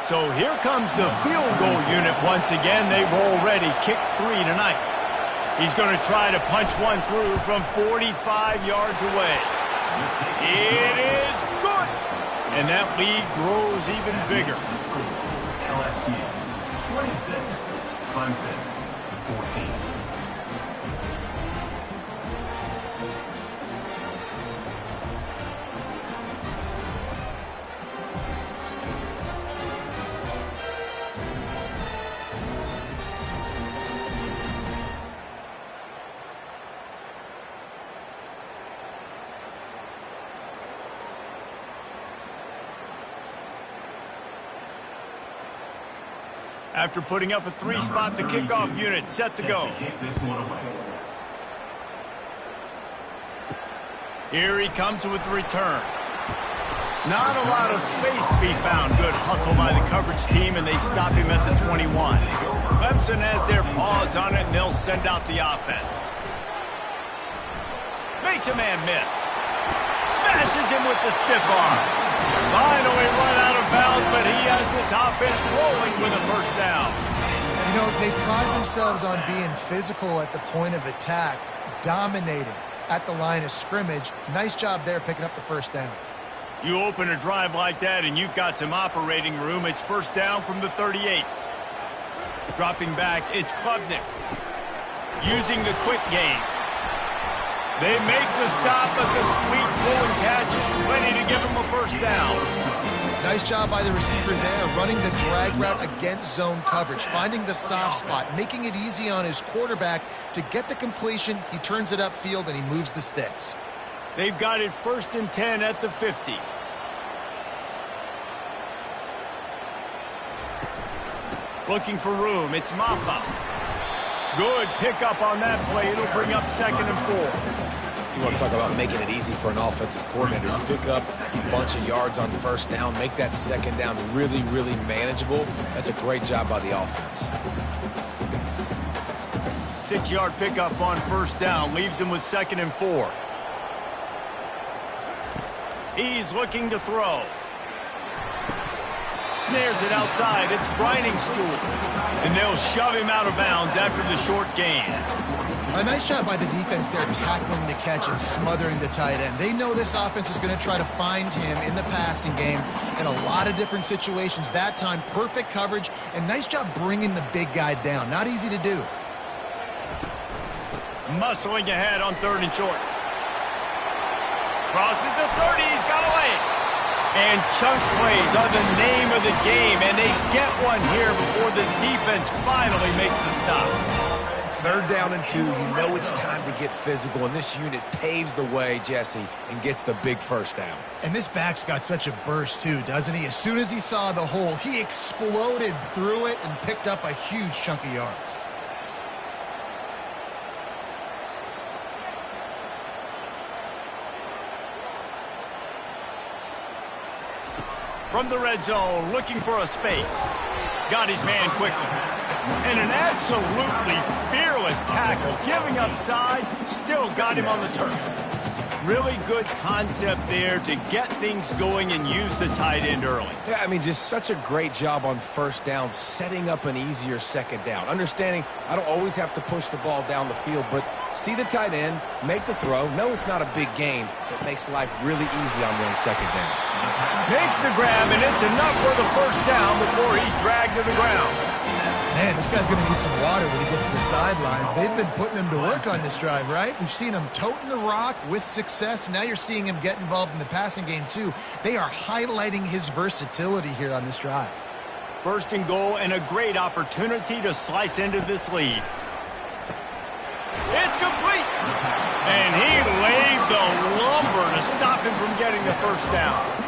So here comes the field goal unit once again. They've already kicked 3 tonight. He's going to try to punch one through from 45 yards away. It is good. And that lead grows even bigger. LSU 26, Clemson 14. After putting up a 3-spot, the kickoff unit set to go. Here he comes with the return. Not a lot of space to be found. Good hustle by the coverage team, and they stop him at the 21. Clemson has their paws on it, and they'll send out the offense. Makes a man miss. Smashes him with the stiff arm. Finally run out of bounds, but he has this offense rolling with a first down. You know, they pride themselves on being physical at the point of attack, dominating at the line of scrimmage. Nice job there picking up the first down. You open a drive like that and you've got some operating room. It's first down from the 38. Dropping back, it's Klubnik. Using the quick game. They make the stop, but the sweet pulling catch is plenty to give them a first down. Nice job by the receiver there, running the drag route against zone coverage, finding the soft spot, making it easy on his quarterback to get the completion. He turns it upfield, and he moves the sticks. They've got it 1st and 10 at the 50. Looking for room. It's Maffa. Good pickup on that play. It'll bring up 2nd and 4. You want to talk about making it easy for an offensive coordinator. You pick up a bunch of yards on first down, make that second down really, really manageable. That's a great job by the offense. 6-yard pickup on first down. Leaves him with 2nd and 4. He's looking to throw. Snares it outside. It's Briningstool. And they'll shove him out of bounds after the short gain. A nice job by the defense there, tackling the catch and smothering the tight end. They know this offense is going to try to find him in the passing game in a lot of different situations. That time, perfect coverage, and nice job bringing the big guy down. Not easy to do. Muscling ahead on 3rd and short. Crosses the 30. He's got away. And chunk plays are the name of the game, and they get one here before the defense finally makes the stop. 3rd down and 2, you know it's time to get physical, and this unit paves the way, Jesse, and gets the big first down. And this back's got such a burst, too, doesn't he? As soon as he saw the hole, he exploded through it and picked up a huge chunk of yards. From the red zone, looking for a space. Got his man quickly. And an absolutely fearless tackle, giving up size, still got him on the turf. Really good concept there to get things going and use the tight end early. Yeah, I mean, just such a great job on first down, setting up an easier second down. Understanding I don't always have to push the ball down the field, but see the tight end, make the throw. No, it's not a big gain. It makes life really easy on them second down. Makes the grab, and it's enough for the first down before he's dragged to the ground. Man, this guy's going to need some water when he gets to the sidelines. They've been putting him to work on this drive, right? We've seen him toting the rock with success. Now you're seeing him get involved in the passing game, too. They are highlighting his versatility here on this drive. 1st and goal, and a great opportunity to slice into this lead. It's complete. And he laid the lumber to stop him from getting the first down.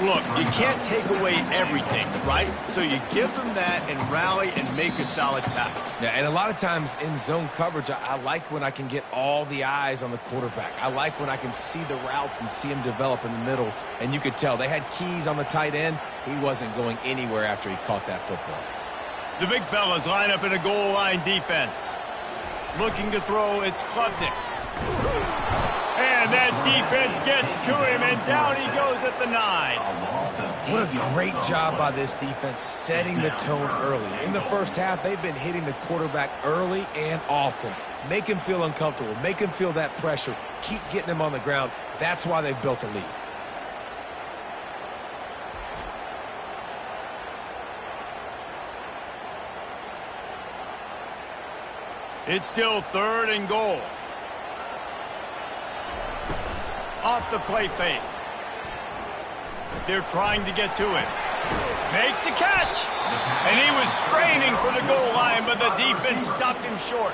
Look, you can't take away everything, right? So you give them that and rally and make a solid tackle. Yeah, and a lot of times in zone coverage, I like when I can get all the eyes on the quarterback. I like when I can see the routes and see him develop in the middle. And you could tell they had keys on the tight end. He wasn't going anywhere after he caught that football. The big fellas line up in a goal line defense. Looking to throw, it's Klubnik. And that defense gets to him, and down he goes at the 9. What a great job by this defense setting the tone early. In the first half, they've been hitting the quarterback early and often. Make him feel uncomfortable. Make him feel that pressure. Keep getting him on the ground. That's why they've built a lead. It's still 3rd and goal. Off the play fake. They're trying to get to it. Makes the catch. And he was straining for the goal line, but the defense stopped him short.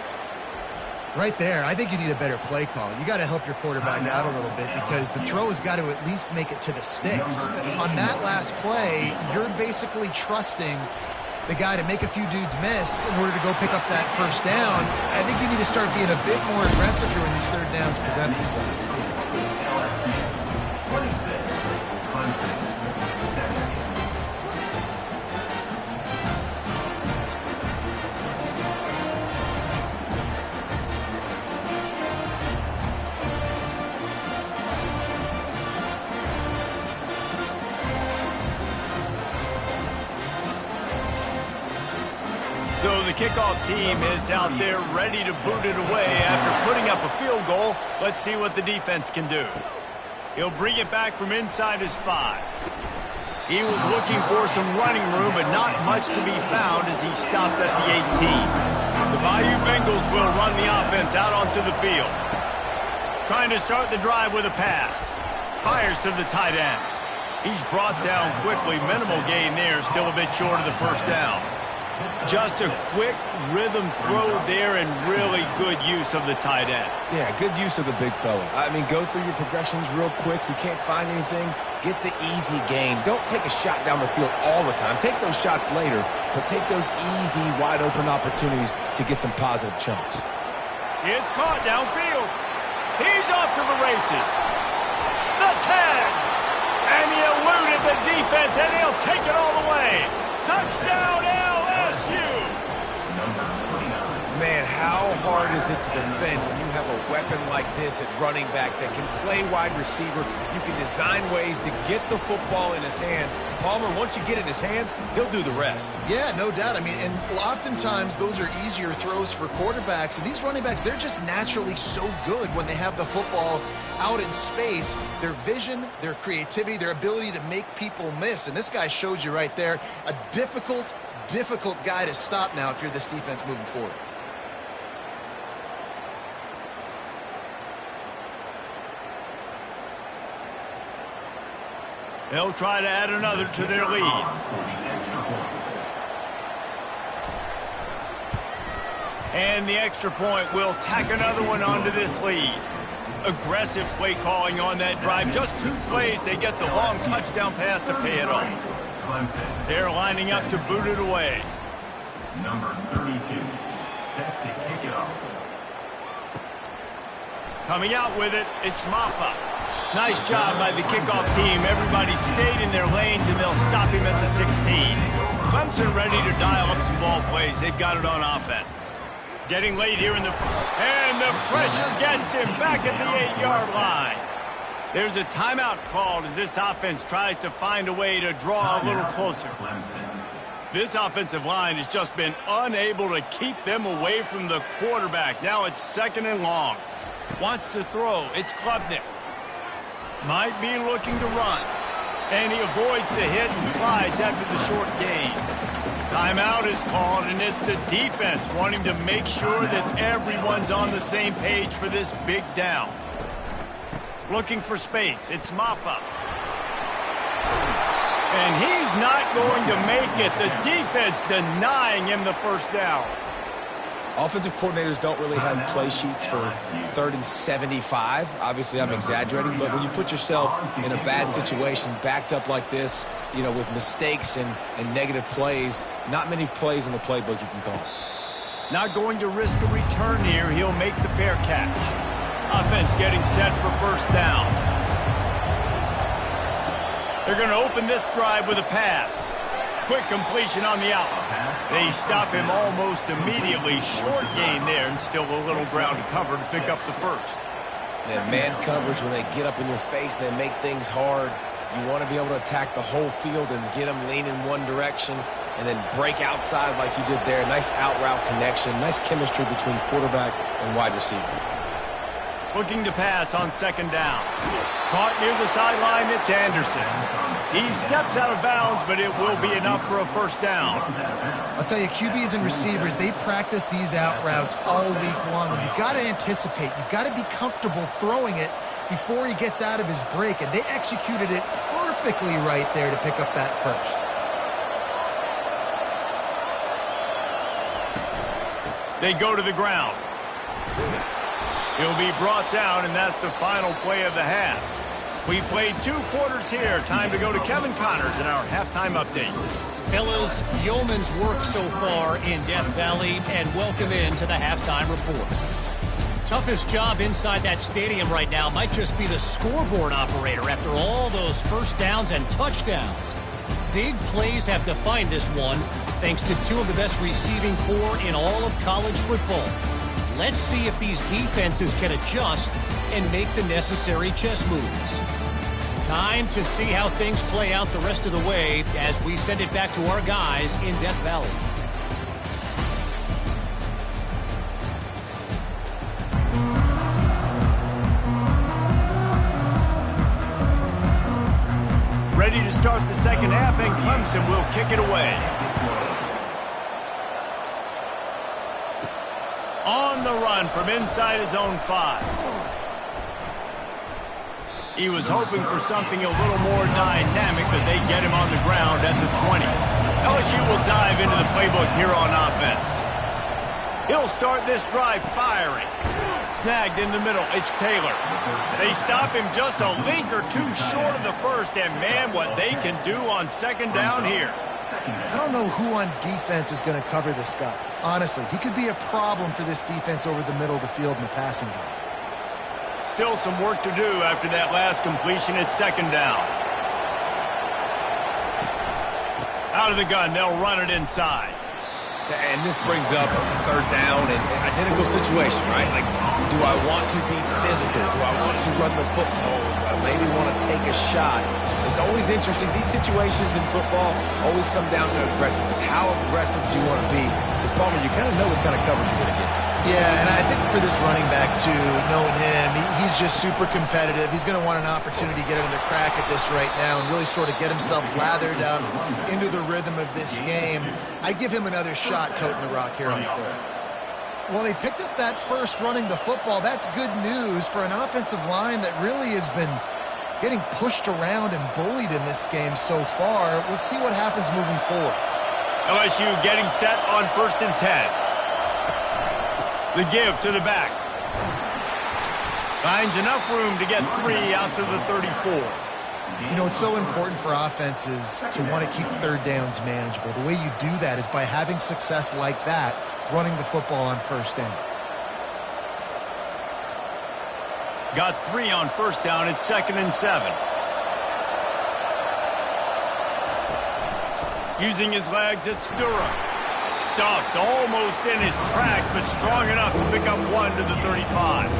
Right there, I think you need a better play call. You got to help your quarterback out a little bit because the throw has got to at least make it to the sticks. On that last play, you're basically trusting the guy to make a few dudes miss in order to go pick up that first down. I think you need to start being a bit more aggressive here when these third downs present themselves. LSU 26, Clemson 17. So the kickoff team is out there ready to boot it away after putting up a field goal. Let's see what the defense can do. He'll bring it back from inside his 5. He was looking for some running room, but not much to be found as he stopped at the 18. The Bayou Bengals will run the offense out onto the field. Trying to start the drive with a pass. Fires to the tight end. He's brought down quickly. Minimal gain there, still a bit short of the first down. Just a quick rhythm throw there and really good use of the tight end. Yeah, good use of the big fella. I mean, go through your progressions real quick. You can't find anything, get the easy gain. Don't take a shot down the field all the time. Take those shots later, but take those easy, wide-open opportunities to get some positive chunks. It's caught downfield. He's off to the races. The 10. And he eluded the defense, and he'll take it all the way. Touchdown, LSU! Number 29. Man, how hard is it to defend when you have a weapon like this at running back that can play wide receiver? You can design ways to get the football in his hand. Palmer, once you get it in his hands, he'll do the rest. Yeah, no doubt. I mean, and oftentimes those are easier throws for quarterbacks. And these running backs, they're just naturally so good when they have the football out in space. Their vision, their creativity, their ability to make people miss. And this guy showed you right there, a difficult guy to stop now if you're this defense moving forward. They'll try to add another to their lead. And the extra point will tack another one onto this lead. Aggressive play calling on that drive. Just 2 plays, they get the long touchdown pass to pay it off. Clemson. They're lining up to boot it away. Number 32, set to kick it off. Coming out with it, it's Maffa. Nice job by the kickoff team. Everybody stayed in their lanes, and they'll stop him at the 16. Clemson ready to dial up some ball plays. They've got it on offense. Getting late here in the front. And the pressure gets him back at the 8-yard line. There's a timeout called as this offense tries to find a way to draw a little closer. This offensive line has just been unable to keep them away from the quarterback. Now it's 2nd and long. Wants to throw. It's Klubnik. Might be looking to run. And he avoids the hit and slides after the short gain. Timeout is called, and it's the defense wanting to make sure that everyone's on the same page for this big down. Looking for space. It's Maffa. And he's not going to make it. The defense denying him the first down. Offensive coordinators don't really have play sheets for 3rd and 75. Obviously, I'm exaggerating, but when you put yourself in a bad situation, backed up like this, you know, with mistakes and negative plays, not many plays in the playbook you can call. Not going to risk a return here. He'll make the fair catch. Offense getting set for first down. They're going to open this drive with a pass. Quick completion on the out. They stop him almost immediately. Short gain there, and still a little ground to cover to pick up the first. And man coverage, when they get up in your face, they make things hard. You want to be able to attack the whole field and get them lean in one direction and then break outside like you did there. Nice out route connection. Nice chemistry between quarterback and wide receiver. Looking to pass on 2nd down. Caught near the sideline, it's Anderson. He steps out of bounds, but it will be enough for a first down. I'll tell you, QBs and receivers, they practice these out routes all week long. And you've got to anticipate. You've got to be comfortable throwing it before he gets out of his break. And they executed it perfectly right there to pick up that first. They go to the ground. He'll be brought down, and that's the final play of the half. We played 2 quarters here. Time to go to Kevin Connors in our halftime update. Fellas, yeoman's work so far in Death Valley, and welcome into the halftime report. Toughest job inside that stadium right now might just be the scoreboard operator after all those first downs and touchdowns. Big plays have defined this one, thanks to 2 of the best receiving corps in all of college football. Let's see if these defenses can adjust and make the necessary chess moves. Time to see how things play out the rest of the way as we send it back to our guys in Death Valley. Ready to start the second half, and Clemson will kick it away. On the run from inside his own 5. He was hoping for something a little more dynamic, but they get him on the ground at the 20. LSU will dive into the playbook here on offense. He'll start this drive firing. Snagged in the middle, it's Taylor. They stop him just a link or 2 short of the first, and man, what they can do on second down here. I don't know who on defense is going to cover this guy. Honestly, he could be a problem for this defense over the middle of the field in the passing game. Still some work to do after that last completion at second down. Out of the gun, they'll run it inside. And this brings up a third down and identical situation, right? Like, do I want to be physical? Do I want to run the football? Do I maybe want to take a shot? It's always interesting. These situations in football always come down to aggressiveness. How aggressive do you want to be? Because, Palmer, you kind of know what kind of coverage you're going to get. Yeah, and I think for this running back, too, knowing him, he's just super competitive. He's going to want an opportunity to get another crack at this right now and really sort of get himself lathered up into the rhythm of this game. I give him another shot toting the rock here on the third. Well, they picked up that first running the football. That's good news for an offensive line that really has been getting pushed around and bullied in this game so far. Let's see what happens moving forward. LSU getting set on 1st and 10. The give to the back. Finds enough room to get 3 out to the 34. You know, it's so important for offenses to want to keep third downs manageable. The way you do that is by having success like that, running the football on first down. Got 3 on first down at 2nd and 7. Using his legs, it's Durham. Stuffed almost in his tracks, but strong enough to pick up 1 to the 35.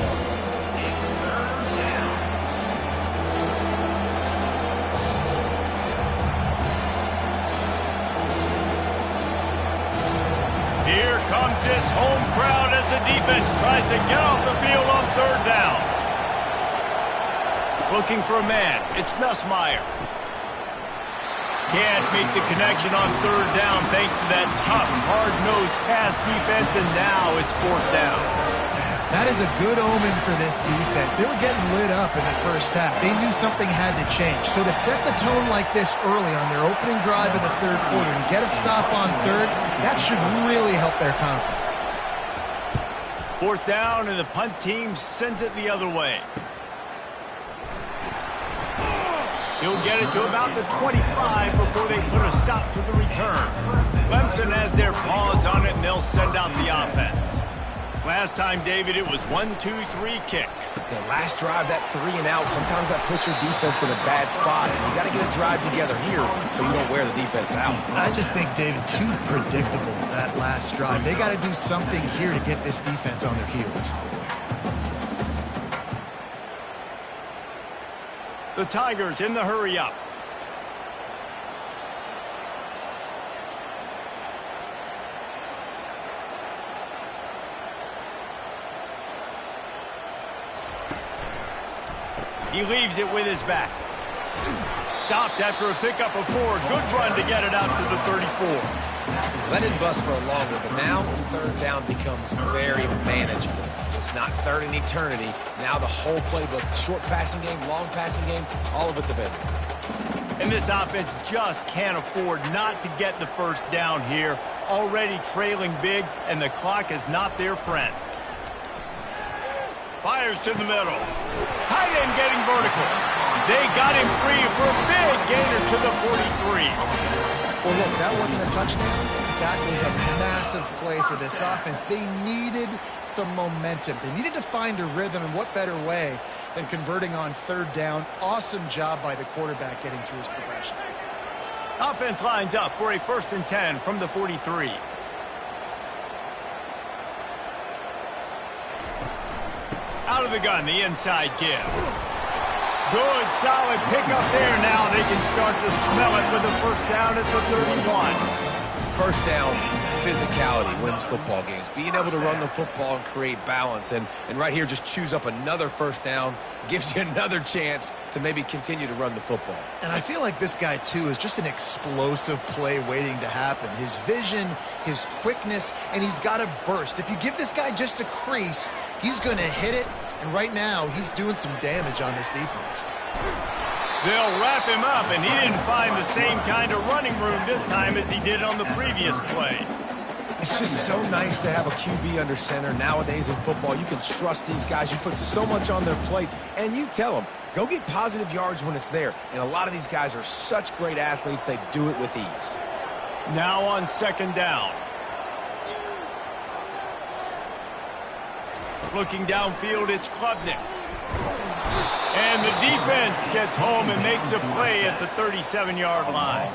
Here comes this home crowd as the defense tries to get off the field on 3rd down. Looking for a man. It's Nussmeier. Can't make the connection on 3rd down thanks to that tough, hard-nosed pass defense, and now it's 4th down. That is a good omen for this defense. They were getting lit up in the first half. They knew something had to change. So to set the tone like this early on their opening drive of the 3rd quarter and get a stop on 3rd, that should really help their confidence. 4th down, and the punt team sends it the other way. He'll get it to about the 25 before they put a stop to the return. Clemson has their paws on it, and they'll send out the offense. Last time, David, it was 1-2-3 kick. Yeah, last drive, that 3 and out, sometimes that puts your defense in a bad spot, and you got to get a drive together here so you don't wear the defense out. I just think, David, too predictable, that last drive. They got to do something here to get this defense on their heels. The Tigers in the hurry-up. He leaves it with his back. Stopped after a pickup of 4. Good run to get it out to the 34. Let it bust for a longer, but now 3rd down becomes very manageable. It's not 3rd in eternity. Now the whole playbook, short passing game, long passing game, all of it's available. And this offense just can't afford not to get the first down here. Already trailing big, and the clock is not their friend. Fires to the middle. Tight end getting vertical. They got him free for a big gainer to the 43. Well, look, that wasn't a touchdown. That was a massive play for this offense. They needed some momentum. They needed to find a rhythm, and what better way than converting on third down. Awesome job by the quarterback getting through his progression. Offense lines up for a 1st and 10 from the 43. Out of the gun, the inside give. Good, solid pickup there. Now they can start to smell it with a 1st down at the 31. 1st down, physicality wins football games. Being able to run the football and create balance. And right here, just choose up another 1st down. Gives you another chance to maybe continue to run the football. And I feel like this guy, too, is just an explosive play waiting to happen. His vision, his quickness, and he's got a burst. If you give this guy just a crease, he's going to hit it. And right now, he's doing some damage on this defense. They'll wrap him up, and he didn't find the same kind of running room this time as he did on the previous play. It's just so nice to have a QB under center. Nowadays in football, you can trust these guys. You put so much on their plate, and you tell them, go get positive yards when it's there. And a lot of these guys are such great athletes, they do it with ease. Now on 2nd down. Looking downfield, it's Klubnik. And the defense gets home and makes a play at the 37-yard line.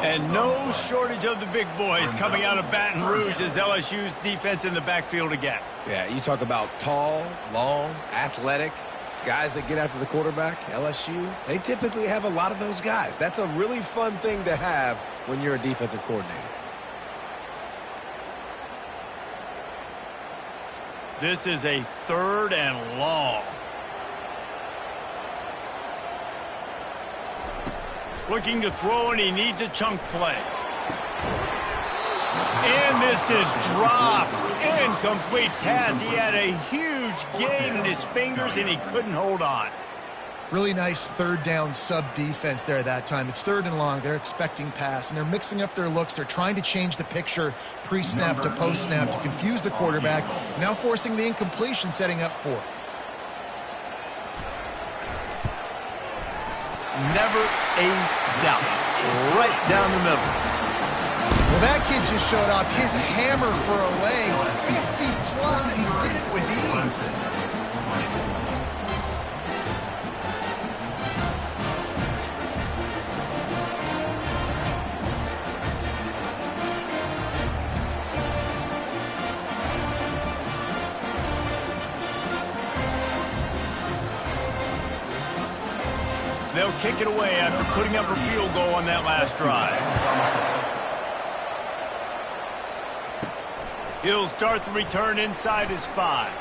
And no shortage of the big boys coming out of Baton Rouge as LSU's defense in the backfield again. Yeah, you talk about tall, long, athletic, guys that get after the quarterback. LSU, they typically have a lot of those guys. That's a really fun thing to have when you're a defensive coordinator. This is a 3rd and long. Looking to throw, and he needs a chunk play. And this is dropped. Incomplete pass. He had a huge gain in his fingers, and he couldn't hold on. Really nice 3rd down sub-defense there that time. It's 3rd and long. They're expecting pass, and they're mixing up their looks. They're trying to change the picture pre-snap to post-snap to confuse the quarterback, now forcing the incompletion, setting up 4th. Never a doubt. Right down the middle. Well, that kid just showed off his hammer for a leg. 50-plus, and he did it with ease. They'll kick it away after putting up a field goal on that last drive. He'll start the return inside his 5.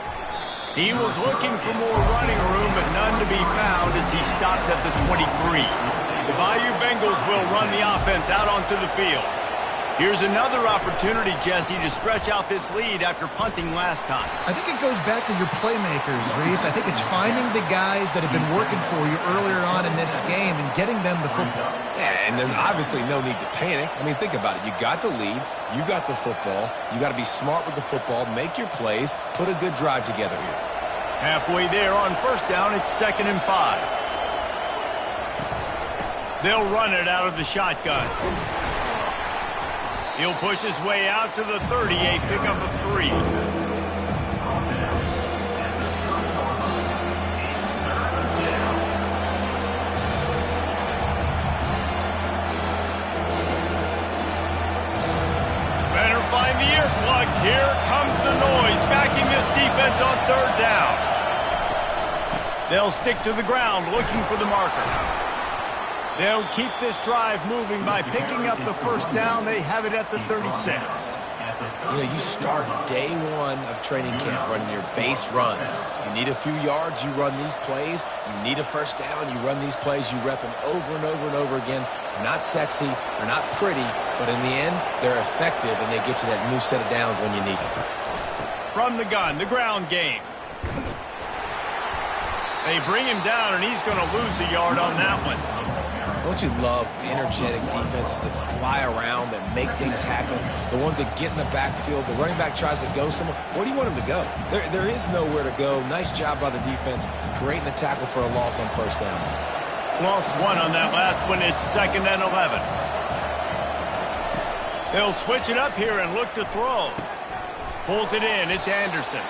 He was looking for more running room, but none to be found as he stopped at the 23. The Bayou Bengals will run the offense out onto the field. Here's another opportunity, Jesse, to stretch out this lead after punting last time. I think it goes back to your playmakers, Reese. I think it's finding the guys that have been working for you earlier on in this game and getting them the football. Yeah, and there's obviously no need to panic. I mean, think about it. You got the lead. You got the football. You got to be smart with the football, make your plays, put a good drive together here. Halfway there on 1st down, it's 2nd and 5. They'll run it out of the shotgun. He'll push his way out to the 30, a pickup of 3. Better find the earplugs. Here comes the noise, backing this defense on 3rd down. They'll stick to the ground, looking for the marker. They'll keep this drive moving by picking up the 1st down. They have it at the 36. You know, you start day 1 of training camp running your base runs. You need a few yards, you run these plays. You need a 1st down, you run these plays. You rep them over and over and over again. They're not sexy, they're not pretty, but in the end, they're effective, and they get you that new set of downs when you need them. From the gun, the ground game. They bring him down, and he's going to lose a yard on that one. Don't you love energetic defenses that fly around, that make things happen? The ones that get in the backfield, the running back tries to go somewhere. Where do you want him to go? There is nowhere to go. Nice job by the defense creating the tackle for a loss on 1st down. Lost one on that last one. It's 2nd and 11. They'll switch it up here and look to throw. Pulls it in. It's Anderson.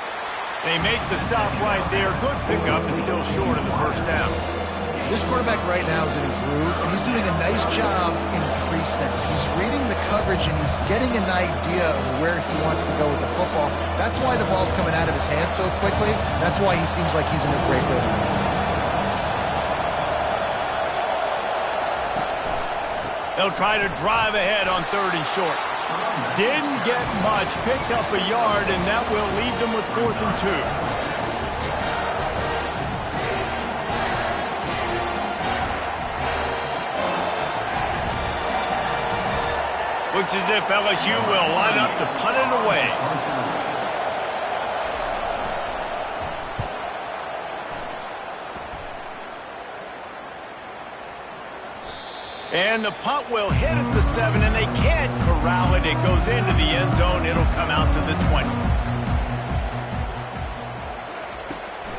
They make the stop right there. Good pickup, but still short of the first down. This quarterback right now is in a groove, and he's doing a nice job in pre-snap. He's reading the coverage, and he's getting an idea of where he wants to go with the football. That's why the ball's coming out of his hands so quickly. That's why he seems like he's in a great rhythm. They'll try to drive ahead on 3rd and short. Didn't get much. Picked up a yard, and that will leave them with 4th and 2. Looks as if LSU will line up to punt it away. And the punt will hit at the 7, and they can't corral it. It goes into the end zone. It'll come out to the 20.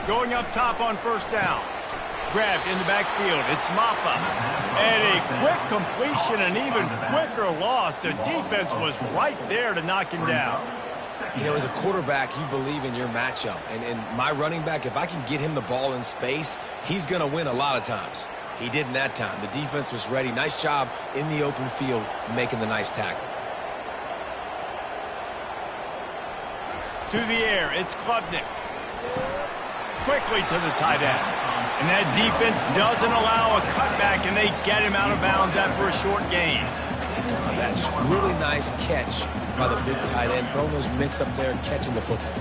Going up top on 1st down. Grabbed in the backfield. It's Maffa. And a quick completion, an even quicker loss. The defense was right there to knock him down. You know, as a quarterback, you believe in your matchup. And my running back, if I can get him the ball in space, he's going to win a lot of times. He didn't that time. The defense was ready. Nice job in the open field making the nice tackle. To the air, it's Klubnik. Quickly to the tight end. And that defense doesn't allow a cutback, and they get him out of bounds after a short gain. That's just really nice catch by the big tight end. Throwing those mitts up there and catching the football.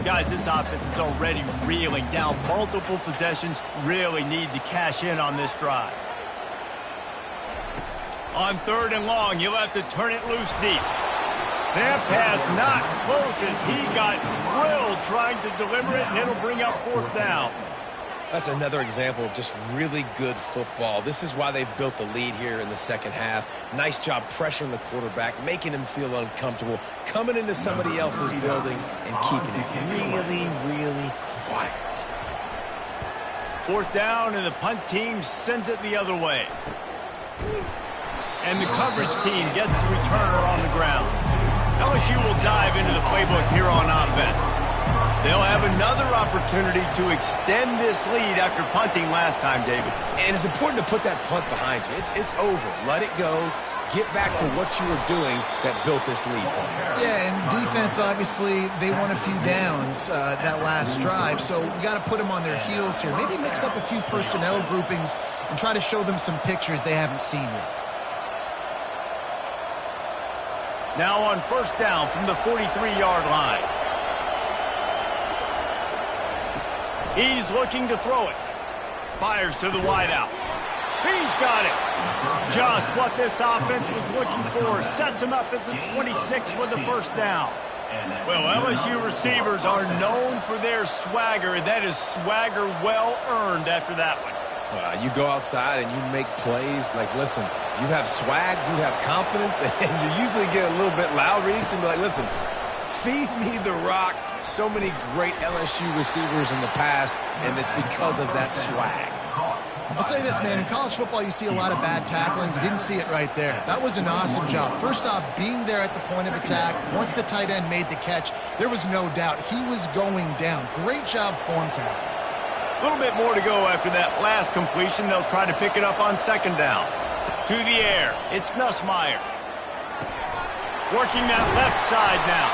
Guys, this offense is already reeling down multiple possessions. Really need to cash in on this drive. On 3rd and long, you'll have to turn it loose deep. That pass not close as he got drilled trying to deliver it, and it'll bring up 4th down. That's another example of just really good football. This is why they built the lead here in the second half. Nice job pressuring the quarterback, making him feel uncomfortable, coming into somebody else's building and keeping it really, really quiet. 4th down, and the punt team sends it the other way. And the coverage team gets the returner on the ground. LSU will dive into the playbook here on offense. They'll have another opportunity to extend this lead after punting last time, David. And it's important to put that punt behind you. It's over. Let it go. Get back to what you were doing that built this lead. Yeah, and defense, obviously, they won a few downs that last drive, so you got to put them on their heels here. Maybe mix up a few personnel groupings and try to show them some pictures they haven't seen yet. Now on 1st down from the 43-yard line. He's looking to throw it. Fires to the wideout. He's got it. Just what this offense was looking for. Sets him up at the 26 with the 1st down. Well, LSU receivers are known for their swagger, and that is swagger well earned after that one. You go outside and you make plays. Like, listen, you have swag, you have confidence, and you usually get a little bit loud, Reese, and be like, listen, feed me the rock. So many great LSU receivers in the past, and it's because of that swag. I'll say this, man. In college football, you see a lot of bad tackling. You didn't see it right there. That was an awesome job. First off, being there at the point of attack. Once the tight end made the catch, there was no doubt he was going down. Great job form tackle. A little bit more to go after that last completion. They'll try to pick it up on 2nd down. To the air, it's Nussmeier. Working that left side now.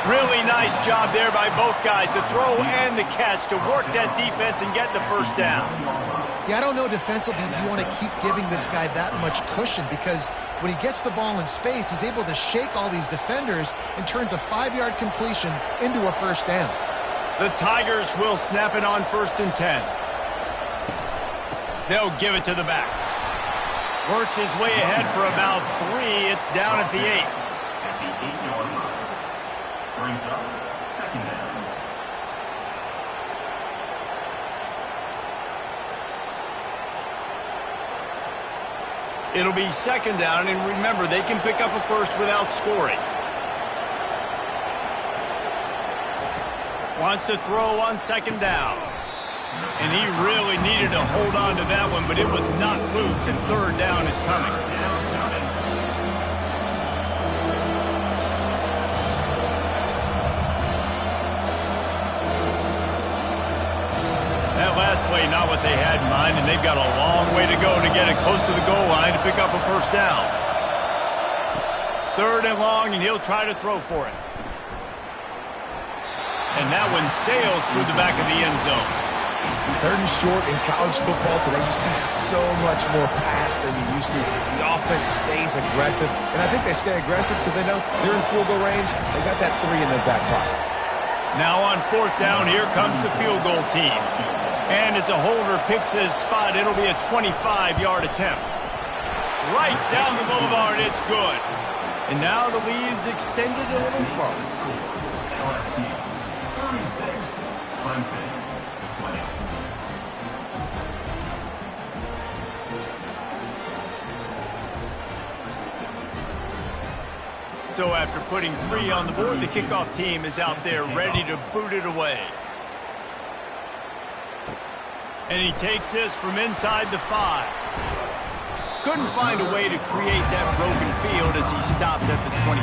Really nice job there by both guys to throw and the catch to work that defense and get the 1st down. Yeah, I don't know defensively if you want to keep giving this guy that much cushion, because when he gets the ball in space, he's able to shake all these defenders and turns a 5-yard completion into a 1st down. The Tigers will snap it on 1st and 10. They'll give it to the back. Works his way ahead for about 3. It's down at the 8. At the 8-yard line. Brings up 2nd down. It'll be 2nd down, and remember, they can pick up a 1st without scoring. Wants to throw on 2nd down. And he really needed to hold on to that one, but it was not loose, and third down is coming. That last play, not what they had in mind, and they've got a long way to go to get it close to the goal line to pick up a first down. Third and long, and he'll try to throw for it. And that one sails through the back of the end zone. Third and short in college football today, you see so much more pass than you used to. The offense stays aggressive, and I think they stay aggressive because they know they're in field goal range. They got that 3 in their back pocket. Now on fourth down, here comes the field goal team. And as a holder picks his spot, it'll be a 25-yard attempt. Right down the boulevard, it's good. And now the lead's extended a little further. LSU 36, Clemson 20. So after putting 3 on the board, the kickoff team is out there ready to boot it away. And he takes this from inside the 5. Couldn't find a way to create that broken field as he stopped at the 25.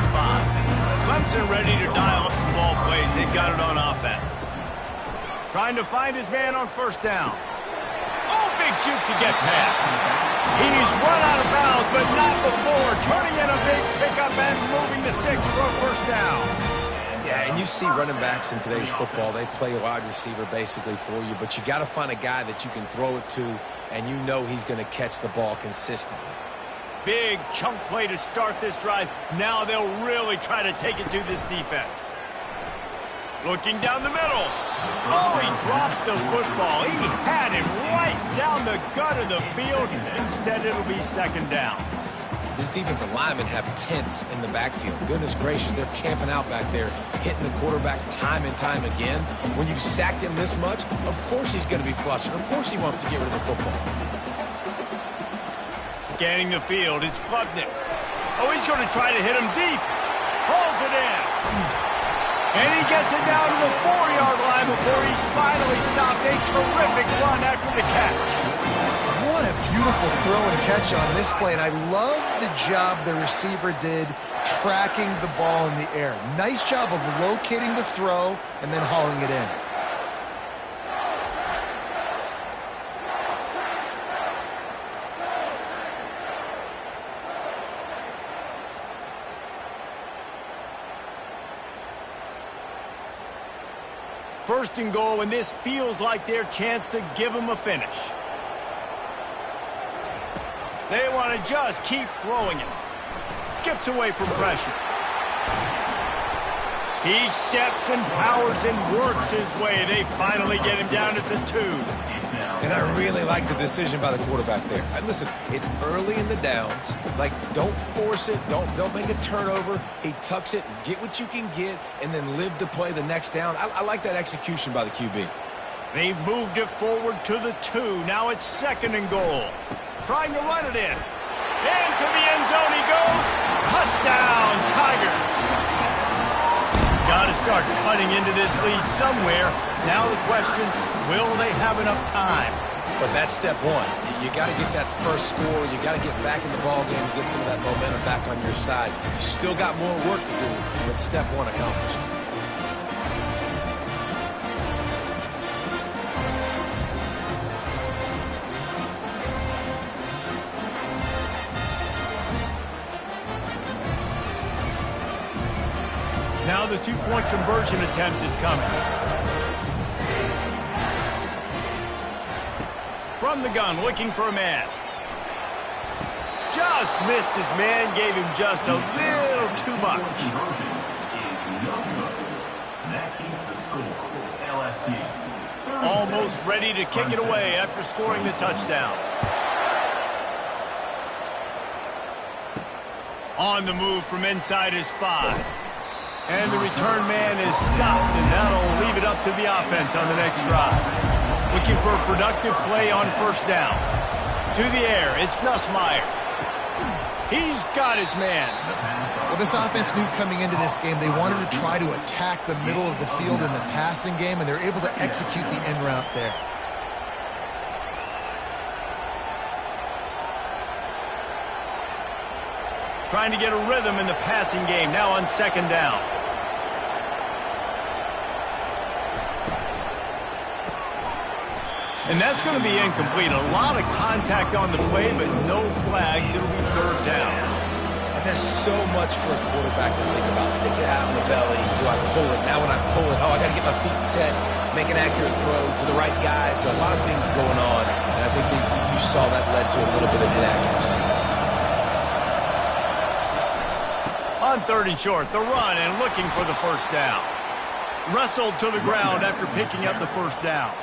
Clemson ready to dial up some ball plays. They've got it on offense. Trying to find his man on first down. Oh, big juke to get past. He's run out of bounds, but not before. Turning in a big pickup and moving the sticks for a first down. Yeah, and you see running backs in today's football, they play a wide receiver basically for you, but you got to find a guy that you can throw it to, and you know he's going to catch the ball consistently. Big chunk play to start this drive. Now they'll really try to take it to this defense. Looking down the middle. Oh, he drops the football. He had him right down the gut of the field. Instead, it'll be second down. This defensive linemen have tents in the backfield. Goodness gracious, they're camping out back there, hitting the quarterback time and time again. When you've sacked him this much, of course he's going to be flustered. Of course he wants to get rid of the football. Scanning the field, it's Klubnik. Oh, he's going to try to hit him deep. Pulls it in. And he gets it down to the 4-yard line before he's finally stopped. A terrific run after the catch. What a beautiful throw and catch on this play, and I love the job the receiver did tracking the ball in the air. Nice job of locating the throw and then hauling it in. First and goal, and this feels like their chance to give them a finish. They want to just keep throwing it. Skips away from pressure. He steps and powers and works his way. They finally get him down at the 2. And I really like the decision by the quarterback there. And listen, it's early in the downs. Like, don't force it. Don't make a turnover. He tucks it, get what you can get, and then live to play the next down. I like that execution by the QB. They've moved it forward to the 2. Now it's second and goal. Trying to run it in. Into the end zone he goes. Touchdown, Tigers. Got to start cutting into this lead somewhere. Now the question, will they have enough time? But that's step one. You got to get that first score. You got to get back in the ball game and get some of that momentum back on your side. You still got more work to do, but step one accomplished. Now the 2-point conversion attempt is coming. From the gun, looking for a man. Just missed his man, gave him just a little too much. That keeps the score. LSU. Almost ready to kick it away after scoring the touchdown. On the move from inside his 5. And the return man is stopped, and that'll leave it up to the offense on the next drive. Looking for a productive play on first down. To the air, it's Nussmeier. He's got his man. Well, this offense knew coming into this game they wanted to try to attack the middle of the field in the passing game, and they're able to execute the end route there. Trying to get a rhythm in the passing game now on second down. And that's going to be incomplete. A lot of contact on the play, but no flags. It'll be third down. And there's so much for a quarterback to think about. Stick it out in the belly. Do I pull it? Now when I pull it, I got to get my feet set, make an accurate throw to the right guy. So a lot of things going on. And I think that you saw that led to a little bit of inaccuracy. On third and short, the run and looking for the first down. Wrestled to the ground after picking up the first down.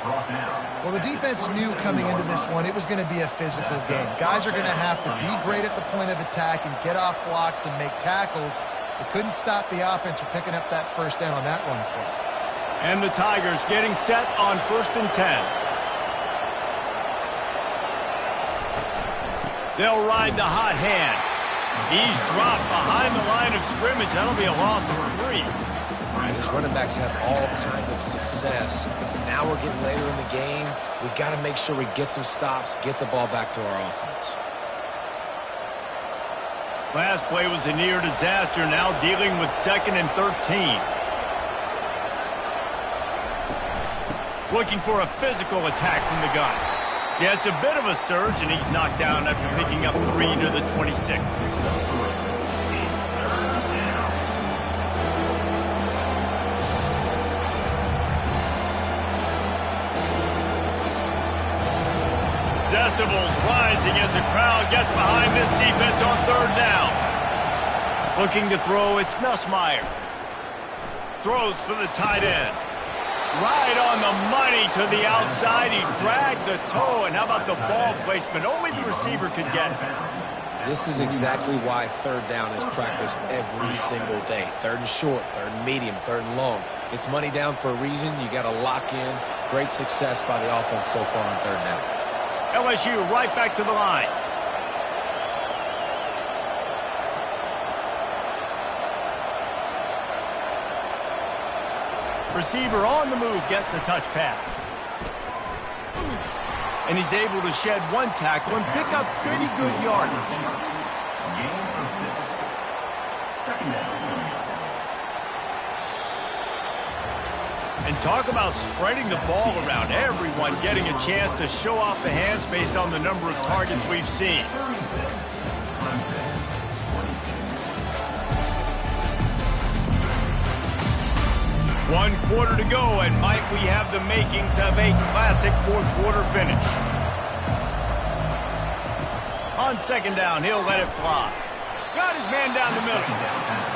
Well, the defense knew coming into this one it was going to be a physical game. Guys are going to have to be great at the point of attack and get off blocks and make tackles. They couldn't stop the offense from picking up that first down on that run play. And the Tigers getting set on 1st and 10. They'll ride the hot hand. He's dropped behind the line of scrimmage. That'll be a loss of 3. And his running backs have all kind of success. Now we're getting later in the game. We've got to make sure we get some stops, get the ball back to our offense. Last play was a near disaster. Now dealing with 2nd and 13. Looking for a physical attack from the gun. Yeah, it's a bit of a surge, and he's knocked down after picking up 3 to the 26. Decibels rising as the crowd gets behind this defense on third down. Looking to throw, it's Nussmeier. Throws for the tight end. Right on the money to the outside. He dragged the toe, and how about the ball placement? Only the receiver could get it. This is exactly why third down is practiced every single day. 3rd and short, 3rd and medium, 3rd and long. It's money down for a reason. You got to lock in. Great success by the offense so far on third down. LSU right back to the line. Receiver on the move gets the touch pass. And he's able to shed 1 tackle and pick up pretty good yardage. Gain of 6. 2nd down. And talk about spreading the ball around. Everyone getting a chance to show off the hands based on the number of targets we've seen. 1 quarter to go, and might we have the makings of a classic 4th quarter finish. On 2nd down, he'll let it fly. Got his man down the middle.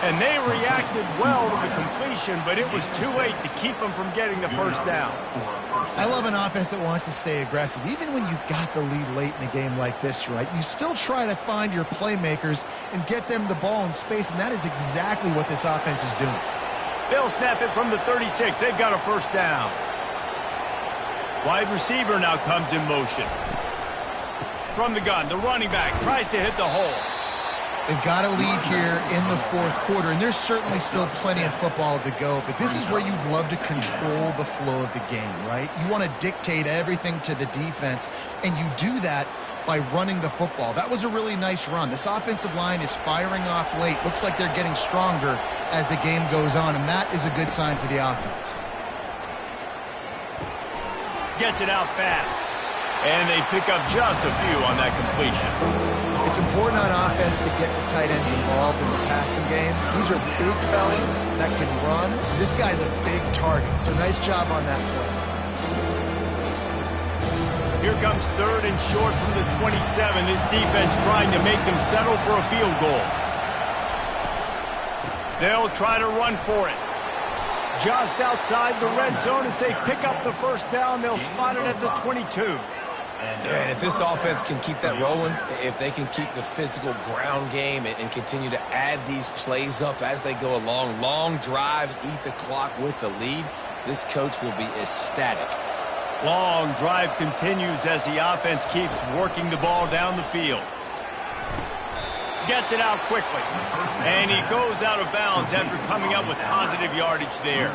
And they reacted well to the completion, but it was too late to keep them from getting the first down. I love an offense that wants to stay aggressive. Even when you've got the lead late in a game like this, right, you still try to find your playmakers and get them the ball in space, and that is exactly what this offense is doing. They'll snap it from the 36. They've got a first down. Wide receiver now comes in motion. From the gun, the running back tries to hit the hole. They've got a lead here in the 4th quarter, and there's certainly still plenty of football to go, but this is where you'd love to control the flow of the game, right? You want to dictate everything to the defense, and you do that by running the football. That was a really nice run. This offensive line is firing off late. Looks like they're getting stronger as the game goes on, and that is a good sign for the offense. Gets it out fast. And they pick up just a few on that completion. It's important on offense to get the tight ends involved in the passing game. These are big fellas that can run. This guy's a big target, so nice job on that play. Here comes 3rd and short from the 27. This defense trying to make them settle for a field goal. They'll try to run for it. Just outside the red zone as they pick up the first down. They'll spot it at the 22. And if this offense can keep that rolling, if they can keep the physical ground game and continue to add these plays up as they go along, long drives, eat the clock with the lead, this coach will be ecstatic. Long drive continues as the offense keeps working the ball down the field. Gets it out quickly. And he goes out of bounds after coming up with positive yardage there.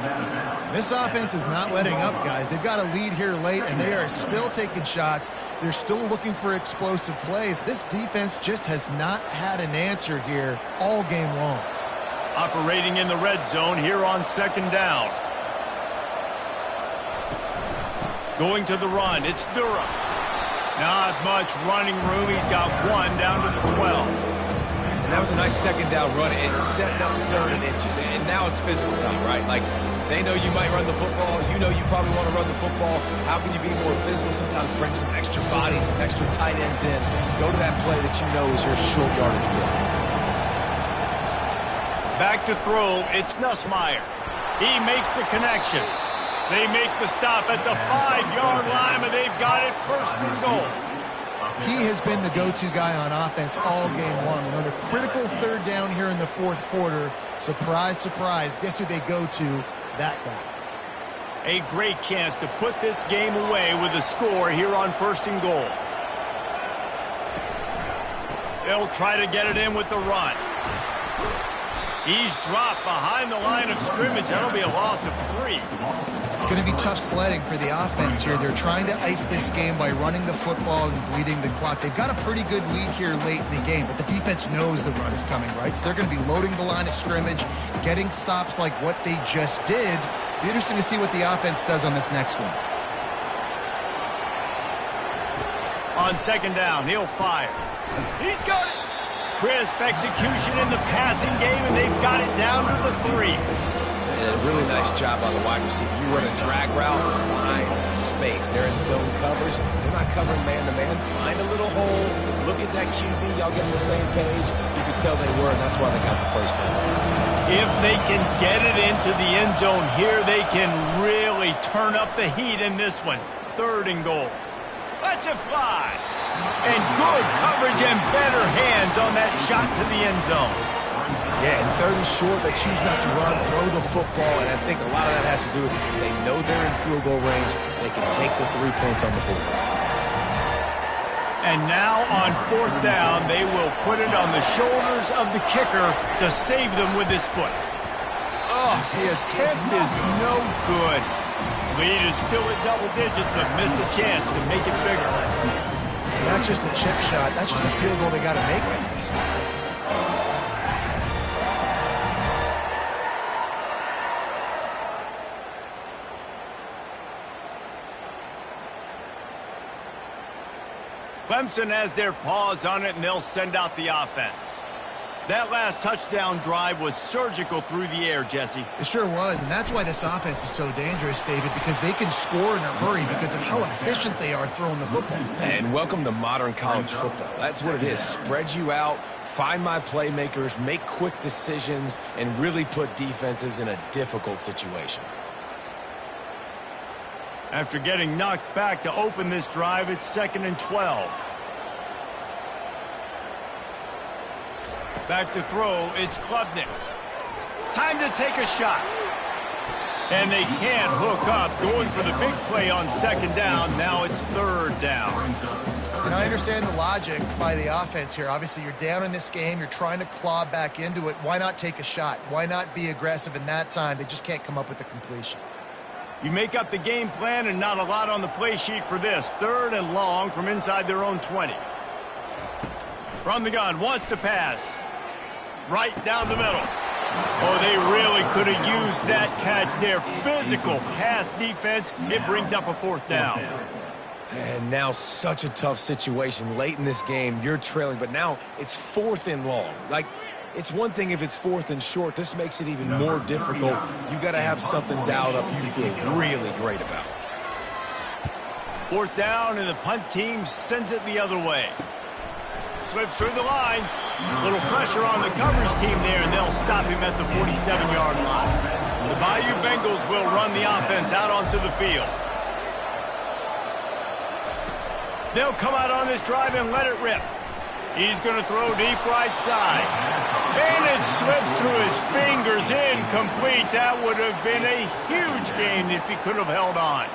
This offense is not letting up, guys. They've got a lead here late, and they are still taking shots. They're still looking for explosive plays. This defense just has not had an answer here all game long. Operating in the red zone here on second down. Going to the run, it's Durham. Not much running room. He's got one down to the 12. And that was a nice second down run. It's setting up 3rd and inches. And now it's physical time, right? Like, they know you might run the football. You know you probably want to run the football. How can you be more physical? Sometimes bring some extra bodies, some extra tight ends in. Go to that play that you know is your short yardage play. Back to throw, it's Nussmeier. He makes the connection. They make the stop at the 5-yard line, and they've got it 1st and goal. He has been the go-to guy on offense all game long. And on a critical 3rd down here in the 4th quarter, surprise, surprise, guess who they go to? That guy. A great chance to put this game away with a score here on 1st and goal. They'll try to get it in with the run. He's dropped behind the line of scrimmage. That'll be a loss of 3. It's going to be tough sledding for the offense here. They're trying to ice this game by running the football and bleeding the clock. They've got a pretty good lead here late in the game, but the defense knows the run is coming, right? So they're going to be loading the line of scrimmage, getting stops like what they just did. Be interesting to see what the offense does on this next one. On second down, he'll fire. He's got it. Crisp execution in the passing game, and they've got it down to the 3. And a really nice job by the wide receiver. You run a drag route, find space. They're in zone covers. They're not covering man-to-man. Find a little hole. Look at that QB. Y'all get on the same page. You can tell they were, and that's why they got the 1st down. If they can get it into the end zone here, they can really turn up the heat in this one. 3rd and goal. Let's it fly. And good coverage and better hands on that shot to the end zone. Yeah, and 3rd and short, they choose not to run, throw the football, and I think a lot of that has to do with they know they're in field goal range. They can take the 3 points on the board. And now on 4th down, they will put it on the shoulders of the kicker to save them with his foot. Oh, the attempt is no good. Lead is still at double digits, but missed a chance to make it bigger. That's just the chip shot. That's just a field goal they got to make, guys. Clemson has their paws on it, and they'll send out the offense. That last touchdown drive was surgical through the air, Jesse. It sure was, and that's why this offense is so dangerous, David, because they can score in a hurry because of how efficient they are throwing the football. And welcome to modern college football. That's what it is. Spread you out, find my playmakers, make quick decisions, and really put defenses in a difficult situation. After getting knocked back to open this drive, it's 2nd and 12. Back to throw, it's Klubnik. Time to take a shot. And they can't hook up, going for the big play on 2nd down. Now it's 3rd down. And I understand the logic by the offense here. Obviously, you're down in this game. You're trying to claw back into it. Why not take a shot? Why not be aggressive in that time? They just can't come up with a completion. You make up the game plan and not a lot on the play sheet for this. 3rd and long from inside their own 20. From the gun, wants to pass. Right down the middle. Oh, they really could have used that catch there. Physical pass defense. It brings up a 4th down. And now such a tough situation. Late in this game, you're trailing, but now it's 4th and long. Like, it's one thing if it's 4th and short. This makes it even more difficult. You got to have something dialed up you feel really great about. 4th down, and the punt team sends it the other way. Slips through the line. Little pressure on the coverage team there, and they'll stop him at the 47-yard line. The Bayou Bengals will run the offense out onto the field. They'll come out on this drive and let it rip. He's going to throw deep right side. And it slips through his fingers, incomplete. That would have been a huge gain if he could have held on.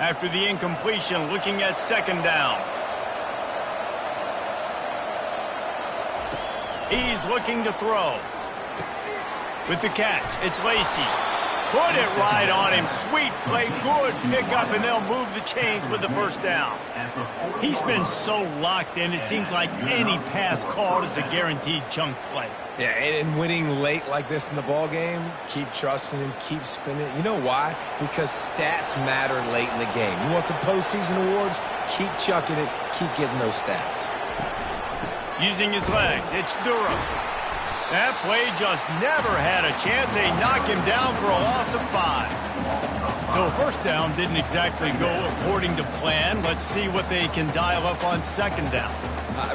After the incompletion, looking at second down. He's looking to throw. With the catch, it's Lacey. Put it right on him. Sweet play, good pickup, and they'll move the chains with the first down. He's been so locked in, it seems like any pass called is a guaranteed chunk play. Yeah, and winning late like this in the ball game, keep trusting him, keep spinning. You know why? Because stats matter late in the game. You want some postseason awards? Keep chucking it, keep getting those stats. Using his legs, it's Durham. That play just never had a chance. They knock him down for a loss of 5. So first down didn't exactly go according to plan. Let's see what they can dial up on second down.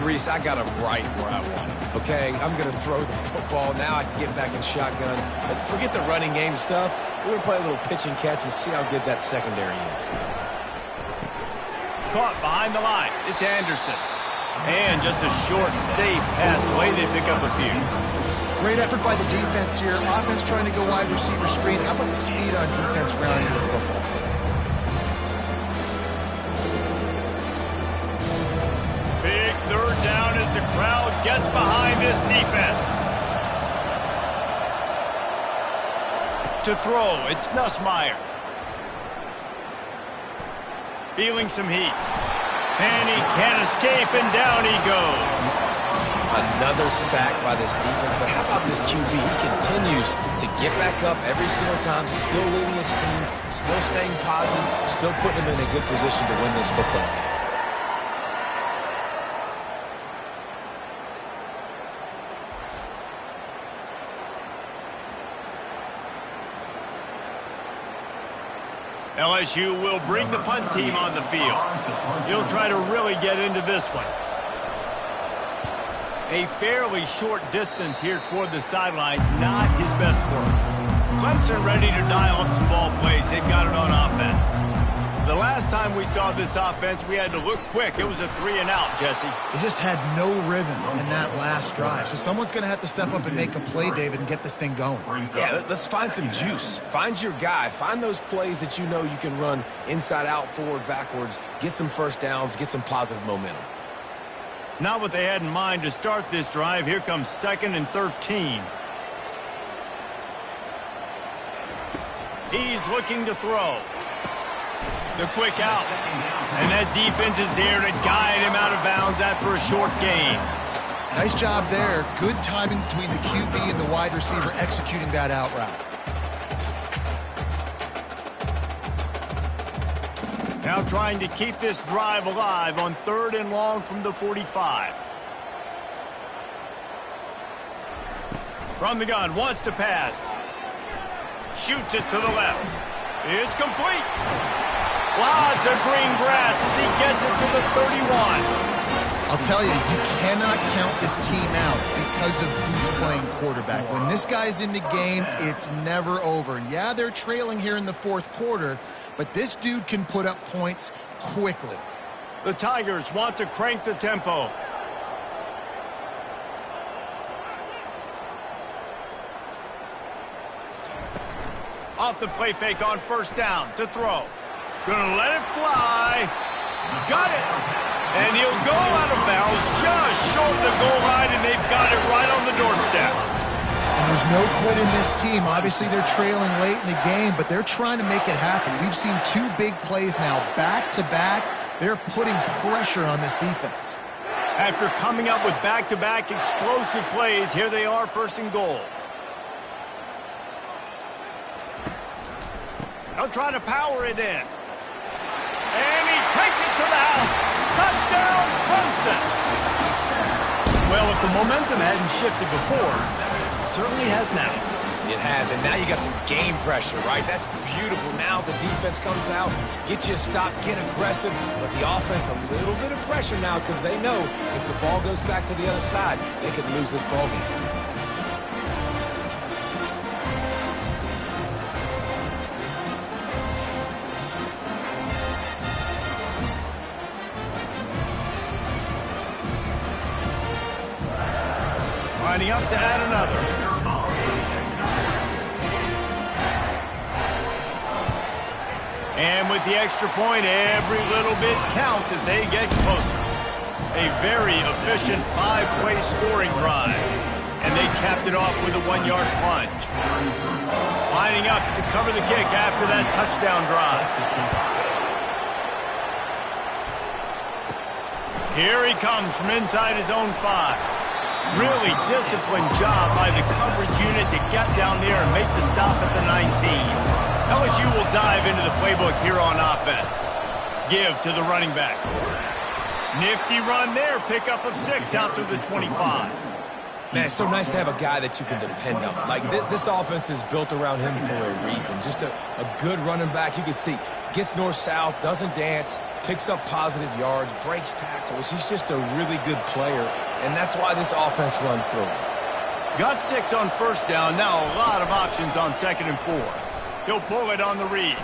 Reese, I got him right where I want him, okay? I'm going to throw the football. Now I can get back in shotgun. Let's forget the running game stuff. We're going to play a little pitch and catch and see how good that secondary is. Caught behind the line. It's Anderson. And just a short, safe pass play. They pick up a few. Great effort by the defense here. Offense trying to go wide receiver screen. How about the speed on defense rounding the football? Big third down as the crowd gets behind this defense. To throw, it's Nussmeier. Feeling some heat. And he can't escape, and down he goes. Another sack by this defense, but how about this QB? He continues to get back up every single time, still leading his team, still staying positive, still putting him in a good position to win this football game. LSU will bring the punt team on the field. He'll try to really get into this one. A fairly short distance here toward the sidelines, not his best work. Clemson ready to dial up some ball plays. They've got it on offense. The last time we saw this offense, we had to look quick. It was a 3-and-out, Jesse. They just had no rhythm in that last drive. So someone's going to have to step up and make a play, David, and get this thing going. Yeah, let's find some juice. Find your guy. Find those plays that you know you can run inside out, forward, backwards. Get some first downs. Get some positive momentum. Not what they had in mind to start this drive. Here comes 2nd and 13. He's looking to throw. The quick out. And that defense is there to guide him out of bounds after a short gain. Nice job there. Good timing between the QB and the wide receiver executing that out route. Now trying to keep this drive alive on 3rd and long from the 45. From the gun, wants to pass. Shoots it to the left. It's complete. Lots of green grass as he gets it to the 31. I'll tell you, you cannot count this team out because of who's playing quarterback. When this guy's in the game, it's never over. Yeah, they're trailing here in the 4th quarter, but this dude can put up points quickly. The Tigers want to crank the tempo. Off the play fake on 1st down to throw. Gonna let it fly. Got it. And he'll go out of bounds just short of the goal line, and they've got it right on the doorstep. And there's no quit in this team. Obviously, they're trailing late in the game, but they're trying to make it happen. We've seen 2 big plays now, back-to-back. They're putting pressure on this defense. After coming up with back-to-back explosive plays, here they are, 1st and goal. They'll try to power it in. And he takes it to the house. Touchdown, Clemson. Well, if the momentum hadn't shifted before, it certainly has now. It has, and now you got some game pressure, right? That's beautiful. Now the defense comes out, get you a stop, get aggressive, but the offense a little bit of pressure now because they know if the ball goes back to the other side, they could lose this ball game. Lining up to add another. And with the extra point, every little bit counts as they get closer. A very efficient 5-play scoring drive. And they capped it off with a 1-yard plunge. Lining up to cover the kick after that touchdown drive. Here he comes from inside his own 5. Really disciplined job by the coverage unit to get down there and make the stop at the 19. LSU will dive into the playbook here on offense. Give to the running back. Nifty run there. Pickup of 6 out to the 25. Man, it's so nice to have a guy that you can depend on. Like, this offense is built around him for a reason. Just a good running back. You can see, gets north-south, doesn't dance, picks up positive yards, breaks tackles. He's just a really good player, and that's why this offense runs through him. Got 6 on first down. Now a lot of options on 2nd and 4. He'll pull it on the read.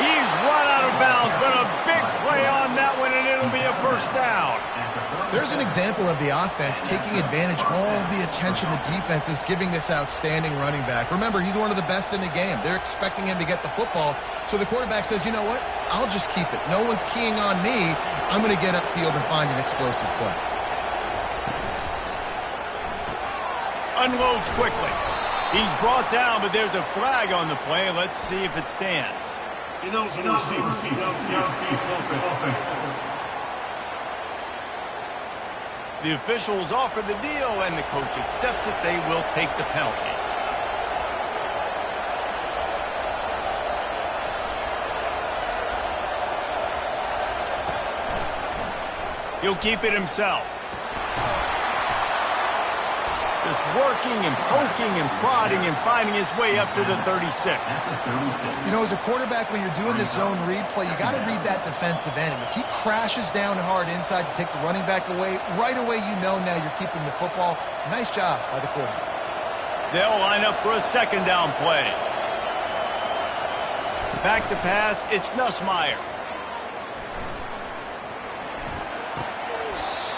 He's run out of bounds, but a big play on that one, and it'll be a first down. There's an example of the offense taking advantage of all the attention the defense is giving this outstanding running back. Remember, he's one of the best in the game. They're expecting him to get the football, so the quarterback says, you know what, I'll just keep it. No one's keying on me. I'm going to get upfield and find an explosive play. Unloads quickly. He's brought down, but there's a flag on the play. Let's see if it stands. He knows the receiver. The officials offer the deal, and the coach accepts it. They will take the penalty. He'll keep it himself. Just working and poking and prodding and finding his way up to the 36. You know, as a quarterback, when you're doing this zone read play, you got to read that defensive end. And if he crashes down hard inside to take the running back away, right away you know now you're keeping the football. Nice job by the quarterback. They'll line up for a 2nd down play. Back to pass, it's Nussmeier.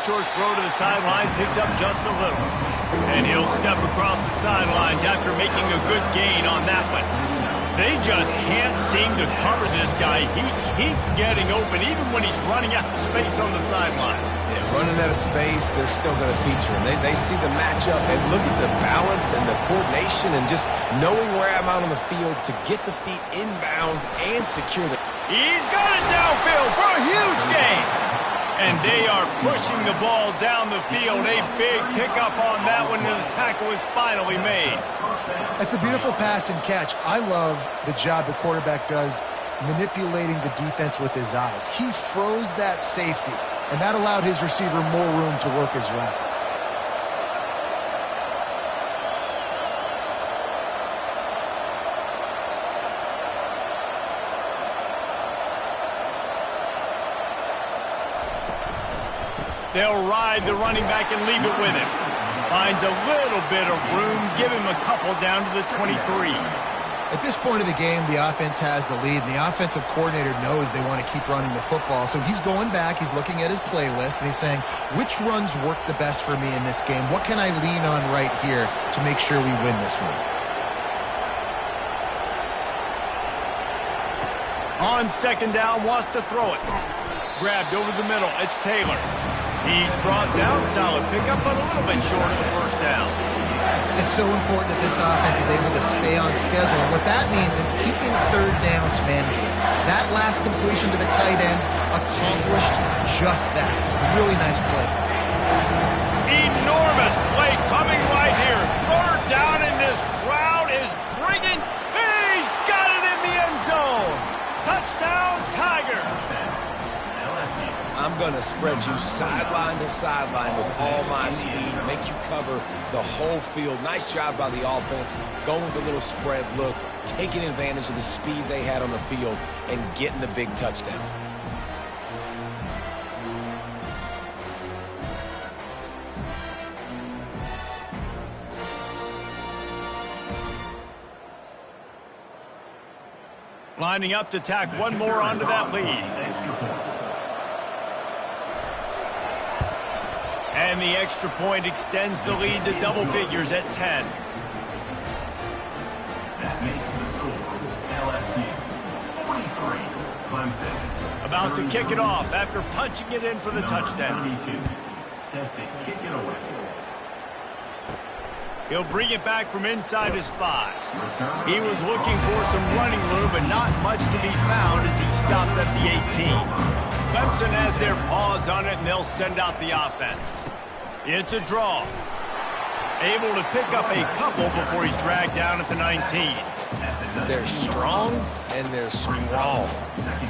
Short throw to the sideline, picks up just a little. And he'll step across the sidelines after making a good gain on that one. They just can't seem to cover this guy. He keeps getting open, even when he's running out of space on the sideline. Yeah, running out of space, they're still going to feature him. They see the matchup, and look at the balance and the coordination and just knowing where I'm out on the field to get the feet inbounds and secure the... He's got it downfield for a huge gain. And they are pushing the ball down the field. A big pickup on that one, and the tackle is finally made. That's a beautiful pass and catch. I love the job the quarterback does manipulating the defense with his eyes. He froze that safety, and that allowed his receiver more room to work his route. They'll ride the running back and leave it with him. Finds a little bit of room, give him a couple down to the 23. At this point of the game, the offense has the lead, and the offensive coordinator knows they want to keep running the football. So he's going back, he's looking at his playlist, and he's saying, which runs work the best for me in this game? What can I lean on right here to make sure we win this one? On 2nd down, wants to throw it. Grabbed over the middle, it's Taylor. He's brought down, solid pickup, but a little bit short of the first down. It's so important that this offense is able to stay on schedule. And what that means is keeping 3rd downs manageable. That last completion to the tight end accomplished just that. Really nice play. Enormous play coming right here. 3rd down, and this crowd is bringing. He's got it in the end zone. Touchdown, Tigers. I'm going to spread you sideline to sideline with all my speed, make you cover the whole field. Nice job by the offense, going with a little spread look, taking advantage of the speed they had on the field, and getting the big touchdown. Lining up to tack one more onto that lead. And the extra point extends the lead to double figures at 10. That makes the score LSU Clemson. About to kick it off after punching it in for the touchdown. 32. Set to kick it away. He'll bring it back from inside his 5. He was looking for some running room, but not much to be found as he stopped at the 18. Clemson has their paws on it, and they'll send out the offense. It's a draw. Able to pick up a couple before he's dragged down at the 19. They're strong and they're strong.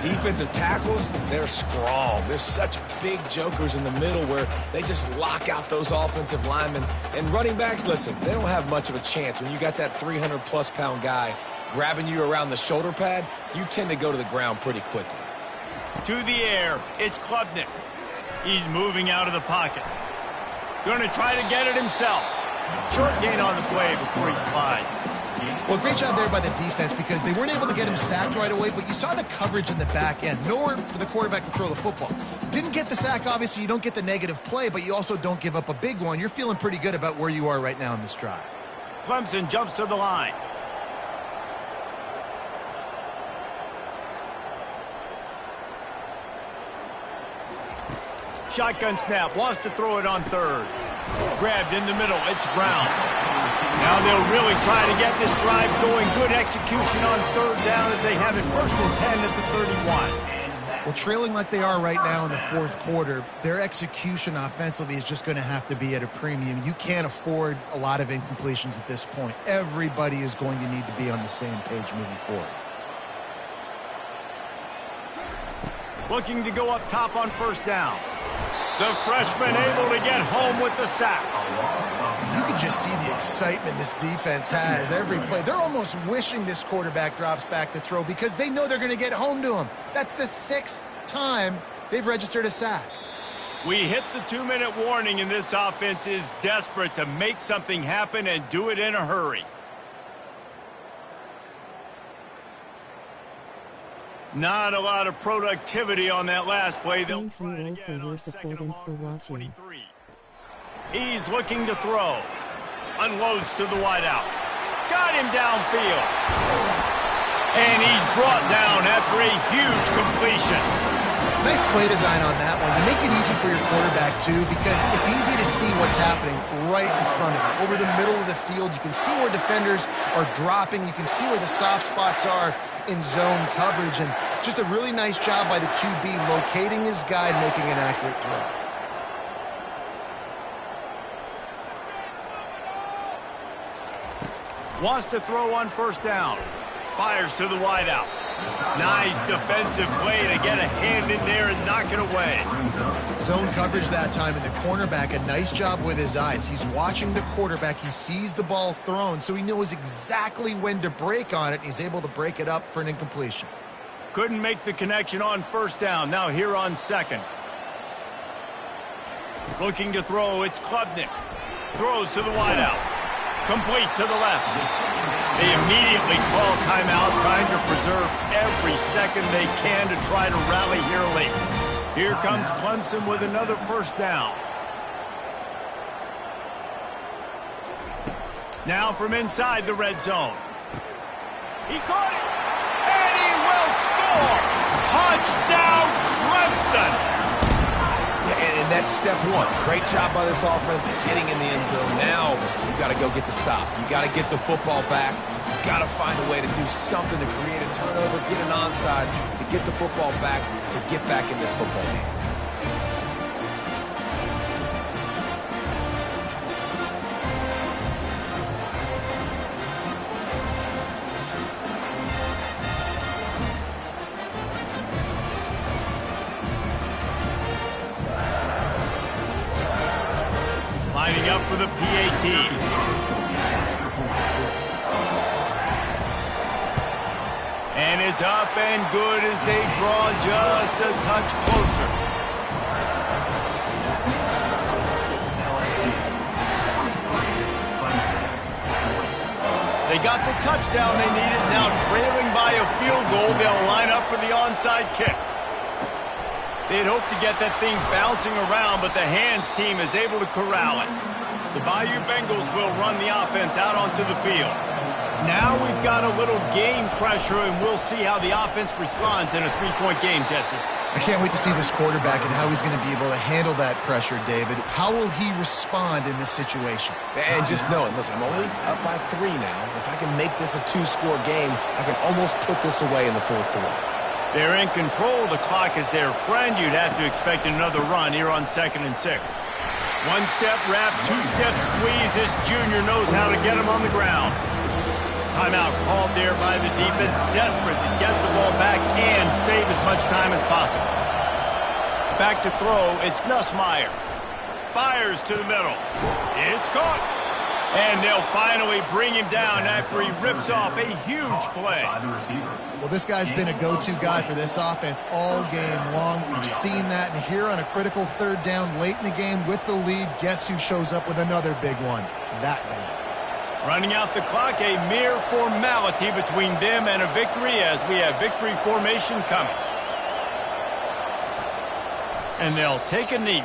Defensive tackles, they're strong. There's such big jokers in the middle where they just lock out those offensive linemen. And running backs, listen, they don't have much of a chance. When you got that 300-plus pound guy grabbing you around the shoulder pad, you tend to go to the ground pretty quickly. To the air, it's Klubnik. He's moving out of the pocket. Going to try to get it himself. Short gain on the play before he slides. Well, great job there by the defense because they weren't able to get him sacked right away, but you saw the coverage in the back end. Nowhere for the quarterback to throw the football. Didn't get the sack, obviously. You don't get the negative play, but you also don't give up a big one. You're feeling pretty good about where you are right now in this drive. Clemson jumps to the line. Shotgun snap, wants to throw it on third. Grabbed in the middle, it's Brown. Now they'll really try to get this drive going. Good execution on third down as they have it 1st and 10 at the 31. Well, trailing like they are right now in the fourth quarter, their execution offensively is just going to have to be at a premium. You can't afford a lot of incompletions at this point. Everybody is going to need to be on the same page moving forward. Looking to go up top on 1st down. The freshman able to get home with the sack. You can just see the excitement this defense has every play. They're almost wishing this quarterback drops back to throw because they know they're going to get home to him. That's the 6th time they've registered a sack. We hit the 2-minute warning, and this offense is desperate to make something happen and do it in a hurry. Not a lot of productivity on that last play. They'll try it again on 2nd and long from the 23. He's looking to throw. Unloads to the wideout. Got him downfield. And he's brought down after a huge completion. Nice play design on that one. You make it easy for your quarterback, too, because it's easy to see what's happening right in front of you. Over the middle of the field, you can see where defenders are dropping. You can see where the soft spots are in zone coverage. And just a really nice job by the QB locating his guy and making an accurate throw. Wants to throw on 1st down. Fires to the wideout. Nice defensive play to get a hand in there and knock it away. Zone coverage that time, and the cornerback, a nice job with his eyes. He's watching the quarterback. He sees the ball thrown, so he knows exactly when to break on it. He's able to break it up for an incompletion. Couldn't make the connection on 1st down. Now here on 2nd. Looking to throw, it's Klubnik. Throws to the wideout. Complete to the left. They immediately call timeout, trying to preserve every second they can to try to rally here late. Here comes Clemson with another 1st down. Now from inside the red zone. He caught it, and he will score! Touchdown, Clemson! Yeah, and that's step one. Great job by this offense getting in the end zone. Now you got to go get the stop. You got to get the football back. You got to find a way to do something to create a turnover, get an onside, to get the football back, to get back in this football game. Lining up for the PAT. And it's up and good as they draw just a touch closer. They got the touchdown they needed. Now trailing by a field goal, they'll line up for the onside kick. They'd hoped to get that thing bouncing around, but the hands team is able to corral it. The Bayou Bengals will run the offense out onto the field. Now we've got a little game pressure, and we'll see how the offense responds in a three-point game, Jesse. I can't wait to see this quarterback and how he's going to be able to handle that pressure, David. How will he respond in this situation? And just knowing, listen, I'm only up by 3 now. If I can make this a 2-score game, I can almost put this away in the fourth quarter. They're in control. The clock is their friend. You'd have to expect another run here on 2nd and 6. One-step wrap, two-step squeeze. This junior knows how to get him on the ground. Timeout called there by the defense, desperate to get the ball back and save as much time as possible. Back to throw, it's Nussmeier. Fires to the middle. It's caught. And they'll finally bring him down after he rips off a huge play. Well, this guy's been a go-to guy for this offense all game long. We've seen that, and here on a critical 3rd down late in the game with the lead, guess who shows up with another big one? That guy. Running out the clock, a mere formality between them and a victory as we have victory formation coming. And they'll take a knee.